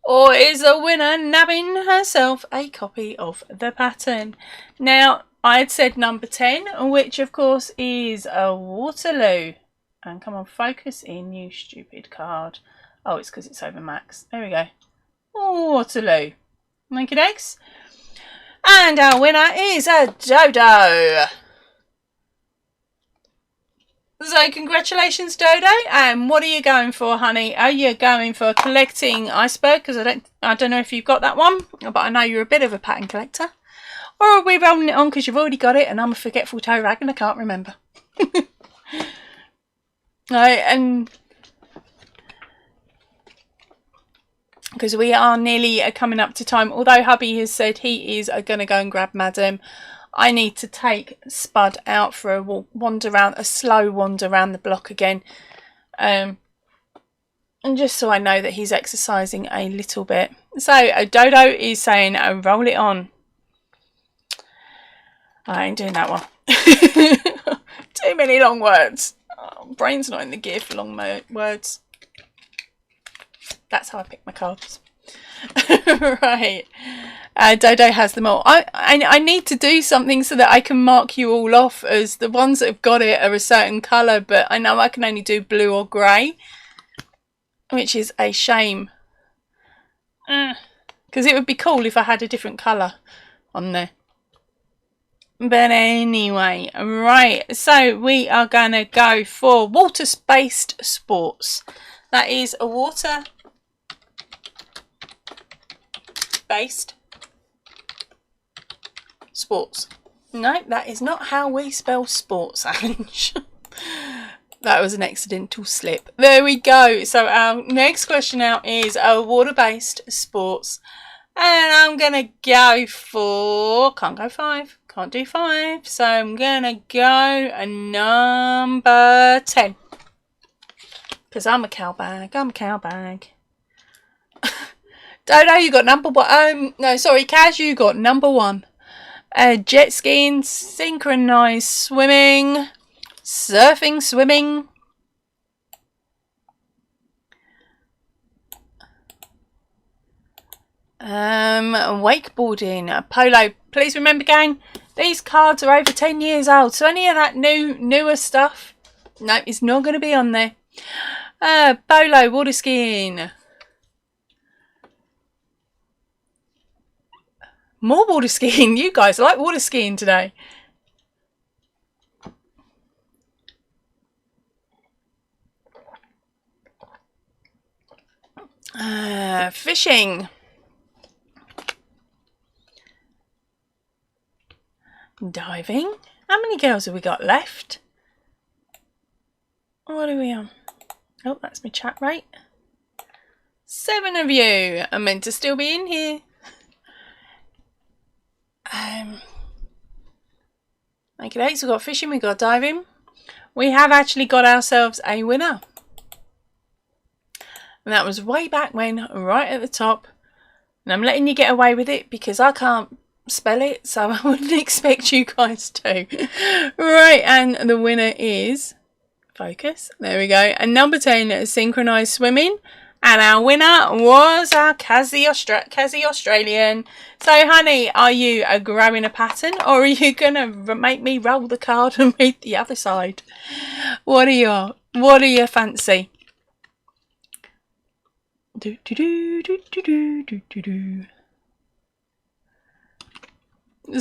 Or is the winner nabbing herself a copy of the pattern? Now, I had said number 10, which of course is a Waterloo. And come on, focus in, you stupid card. Oh, it's because it's over Max. There we go. Waterloo. Thank you, Dex. And our winner is a Dodo. So congratulations, Dodo. And what are you going for, honey? Are you going for collecting Iceberg? Because I don't know if you've got that one, but I know you're a bit of a pattern collector. Or are we rolling it on because you've already got it and I'm a forgetful toe rag and I can't remember? Right, and because we are nearly coming up to time, although hubby has said he is going to go and grab Madam, I need to take Spud out for a slow wander around the block again, and just so I know that he's exercising a little bit. So Dodo is saying, roll it on. I ain't doing that one. Too many long words. Oh, brain's not in the gear for long words. That's how I pick my cards. Right. Dodo has them all. I need to do something so that I can mark you all off as the ones that have got it are a certain colour, but I know I can only do blue or grey, which is a shame. Because it would be cool if I had a different colour on there. But anyway, right, so we are going to go for water-based sports. That is a water-based sports. No, that is not how we spell sports, Ange. That was an accidental slip. There we go. So our next question out is a water-based sports. And I'm going to go for... Can't go 5. Can't do 5. So I'm going to go a number 10. Because I'm a cow bag. I'm a cow bag. Dodo, you got number 1. No, sorry, Kaz, you got number 1. Jet skiing, synchronized swimming, surfing, swimming. Wakeboarding, polo. Please remember, gang, these cards are over 10 years old, so any of that newer stuff, no, it's not going to be on there. Polo, water skiing. More water skiing. You guys like water skiing today. Fishing. Diving. How many girls have we got left? What are we on? Oh, that's my chat rate. 7 of you are meant to still be in here. Okay, so we've got fishing, we've got diving. We have actually got ourselves a winner. And that was way back when, right at the top. And I'm letting you get away with it because I can't spell it, so I wouldn't expect you guys to. Right, and the winner is... Focus. There we go. And number 10, synchronized swimming. And our winner was our Cassie Australian. So, honey, are you grabbing a pattern or are you going to make me roll the card and read the other side? What are your fancy? So,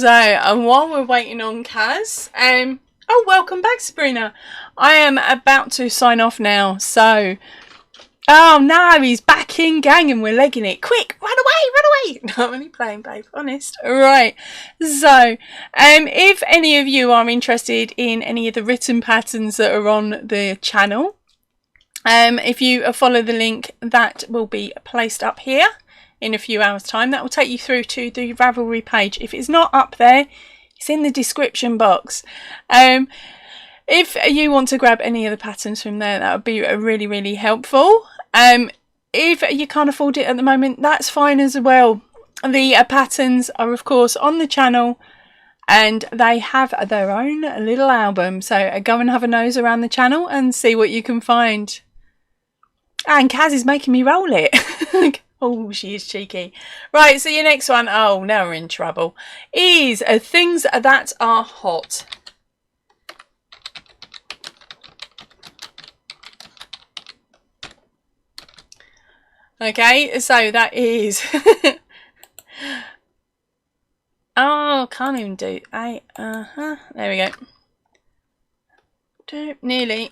and while we're waiting on Kaz, oh, welcome back, Sabrina. I am about to sign off now, so... Oh no, he's back in, gang, and we're legging it. Quick, run away! No, I'm only playing, babe, honest. Right, so, if any of you are interested in any of the written patterns that are on the channel, if you follow the link, that will be placed up here in a few hours' time. That will take you through to the Ravelry page. If it's not up there, it's in the description box. If you want to grab any of the patterns from there, that would be really, really helpful. If you can't afford it at the moment, that's fine as well. The patterns are, of course, on the channel and they have their own little album. So go and have a nose around the channel and see what you can find. And Kaz is making me roll it. Oh, she is cheeky. Right, so your next one, oh, now we're in trouble, is things that are hot. Okay, so that is... oh, can't even do... there we go. Nearly.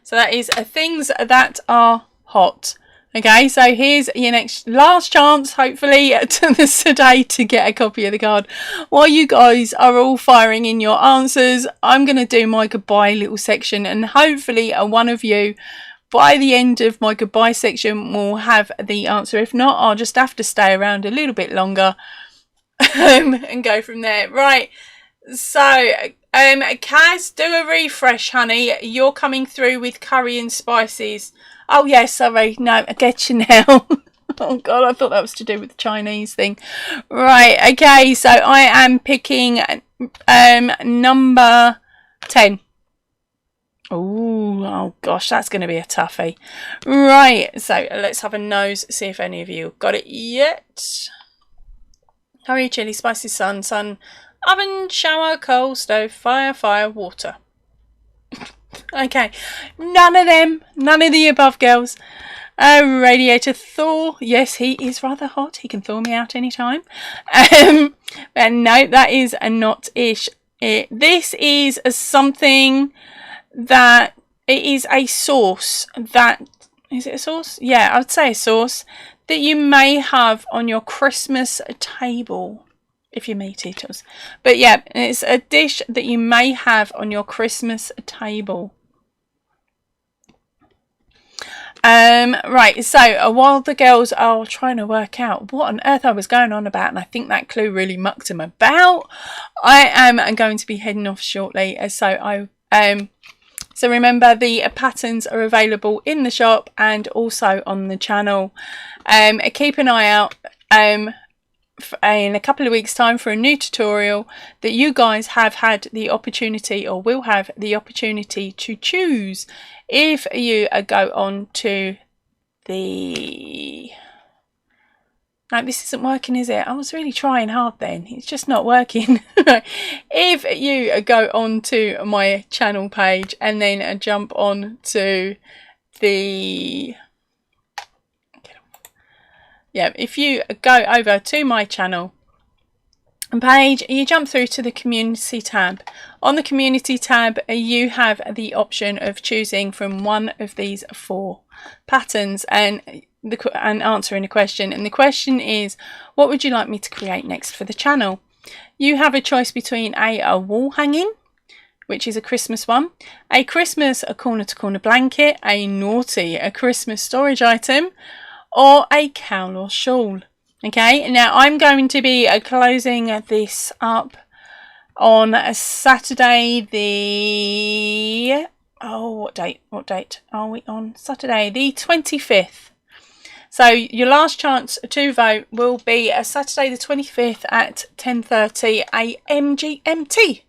So that is things that are hot. Okay, so here's your last chance, hopefully, today to get a copy of the card. While you guys are all firing in your answers, I'm going to do my goodbye little section, and hopefully one of you, by the end of my goodbye section, will have the answer. If not, I'll just have to stay around a little bit longer and go from there. Right, so... Kaz, do a refresh, honey. You're coming through with curry and spices. Oh, yeah, sorry. No, I get you now. Oh, God, I thought that was to do with the Chinese thing. Right, okay, so I am picking number 10. Ooh, oh, gosh, that's going to be a toughie. Right, so let's have a nose, see if any of you got it yet. Curry, chili, spices, sun. Oven, shower, coal, stove, fire, water. Okay, none of them, none of the above, girls. Radiator Thor. Yes, he is rather hot. He can thaw me out anytime. And no, that is a not ish. This is something that it is a sauce that is it a sauce? Yeah, I would say a sauce that you may have on your Christmas table if you're meat eaters. But yeah, it's a dish that you may have on your Christmas table. Right, so while the girls are trying to work out what on earth I was going on about, and I think that clue really mucked them about, I am going to be heading off shortly. So remember, the patterns are available in the shop and also on the channel. Keep an eye out in a couple of weeks' time for a new tutorial that you guys have had the opportunity, or will have the opportunity, to choose if you go on to the... No, this isn't working, is it? I was really trying hard then. It's just not working. If you go on to my channel page and then jump on to the... Yeah, if you go over to my channel page, you jump through to the community tab. On the community tab, you have the option of choosing from one of these 4 patterns and answering a question. And the question is, what would you like me to create next for the channel? You have a choice between a wall hanging, which is a Christmas one, a Christmas corner-to-corner blanket, a naughty Christmas storage item, or a cowl or shawl. Okay, now I'm going to be closing this up on a Saturday the... Oh, what date are we on? Saturday the 25th. So your last chance to vote will be a Saturday the 25th at 10:30 AM GMT.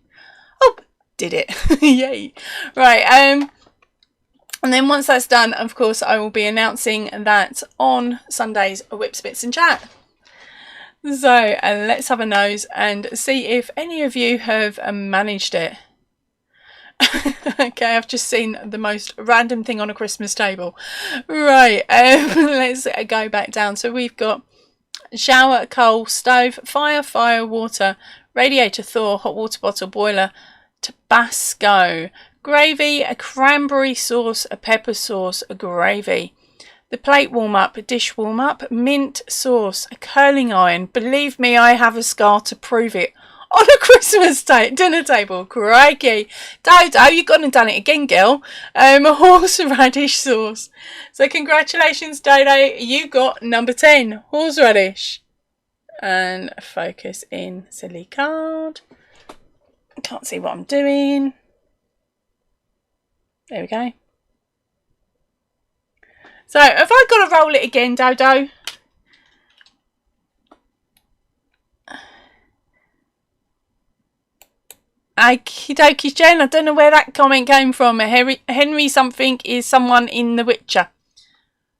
Oh, did it. Yay. Right, and then once that's done, of course, I will be announcing that on Sunday's Whips, Bits and Chat. So let's have a nose and see if any of you have managed it. Okay, I've just seen the most random thing on a Christmas table. Right, let's go back down. So we've got shower, coal, stove, fire, water, radiator, Thor, hot water bottle, boiler, Tabasco, gravy, a cranberry sauce, a pepper sauce, a gravy, the plate warm up, a dish warm up, mint sauce, a curling iron. Believe me, I have a scar to prove it. On a Christmas dinner table, crikey. Dodo, you've gone and done it again, girl. Horseradish sauce. So congratulations, Dodo, you got number 10, horseradish. And focus in, silly card. Can't see what I'm doing. There we go. So have I got to roll it again, Dodo? Okie dokie, Jen. I don't know where that comment came from. Henry something is someone in The Witcher.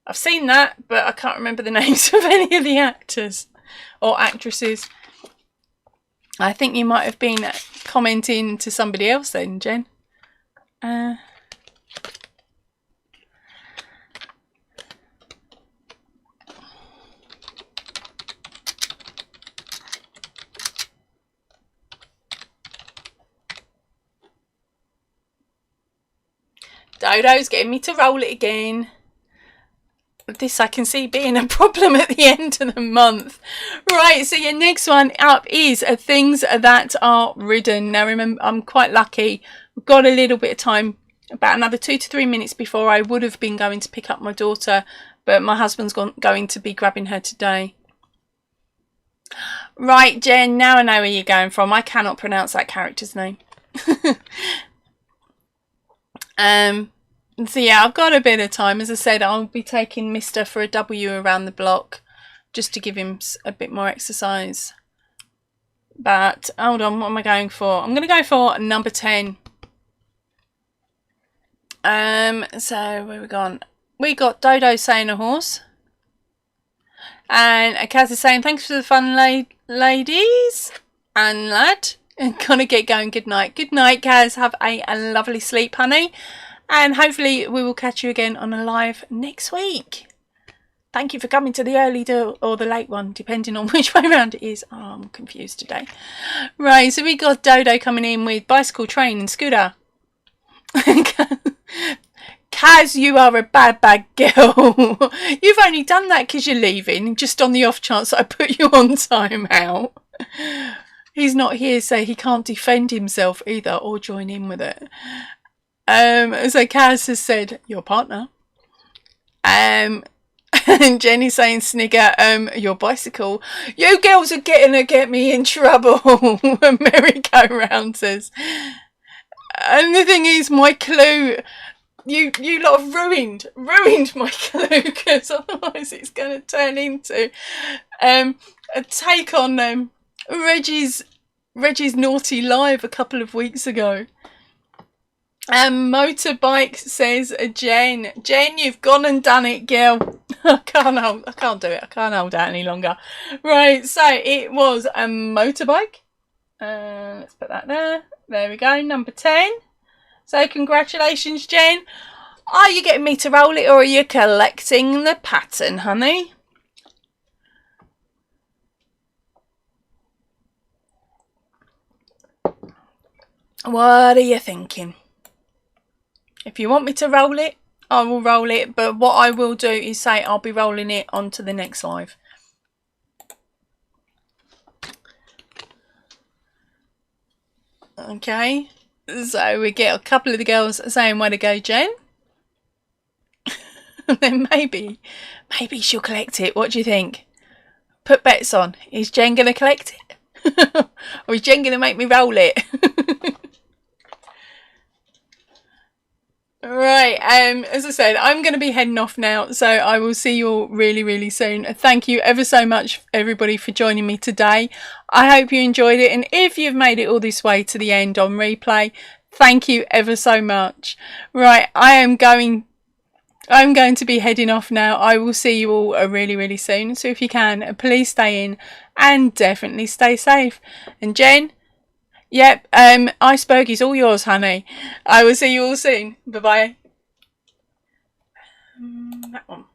I've seen that, but I can't remember the names of any of the actors or actresses. I think you might have been commenting to somebody else then, Jen. Dodo's getting me to roll it again. This I can see being a problem at the end of the month. Right, so your next one up is things that are ridden. Now remember, I'm quite lucky. We've got a little bit of time, about another 2 to 3 minutes before I would have been going to pick up my daughter, but my husband's going to be grabbing her today. Right, Jen, now I know where you're going from. I cannot pronounce that character's name. So yeah, I've got a bit of time. As I said, I'll be taking Mr. for a W around the block just to give him a bit more exercise. But hold on, what am I going for? I'm going to go for number 10. So where we gone? We got Dodo saying a horse, and Kaz is saying thanks for the fun, ladies and lad. And gonna get going. Good night. Good night, Kaz. Have a lovely sleep, honey. And hopefully we will catch you again on a live next week. Thank you for coming to the early or the late one, depending on which way round it is. Oh, I'm confused today. Right, so we got Dodo coming in with bicycle, train and scooter. Kaz, you are a bad girl. You've only done that because you're leaving, just on the off chance that I put you on timeout. He's not here, so he can't defend himself either or join in with it. So Kaz has said, your partner. And Jenny's saying, Snigger, your bicycle. You girls are get me in trouble. Merry-go-round says. And the thing is, my clue, you lot have ruined my clue, because otherwise it's going to turn into a take on Reggie's naughty live a couple of weeks ago. Motorbike says, Jen, you've gone and done it, girl. I can't do it. I can't hold out any longer. Right, so it was a motorbike. Let's put that there. There we go, number 10. So congratulations, Jen. Are you getting me to roll it, or are you collecting the pattern, honey? What are you thinking? If you want me to roll it, I will roll it. But what I will do is say I'll be rolling it onto the next live. Okay. So we get a couple of the girls saying, way to go, Jen. Then maybe she'll collect it. What do you think? Put bets on. Is Jen going to collect it? Or is Jen going to make me roll it? Right, as I said, I'm going to be heading off now, so I will see you all really soon. Thank you ever so much, everybody, for joining me today. I hope you enjoyed it, and if you've made it all this way to the end on replay, thank you ever so much. Right, I'm going to be heading off now. I will see you all really soon, so if you can, please stay in and definitely stay safe. And Jen, yep, iceberg is all yours, honey. I will see you all soon. Bye-bye. That one.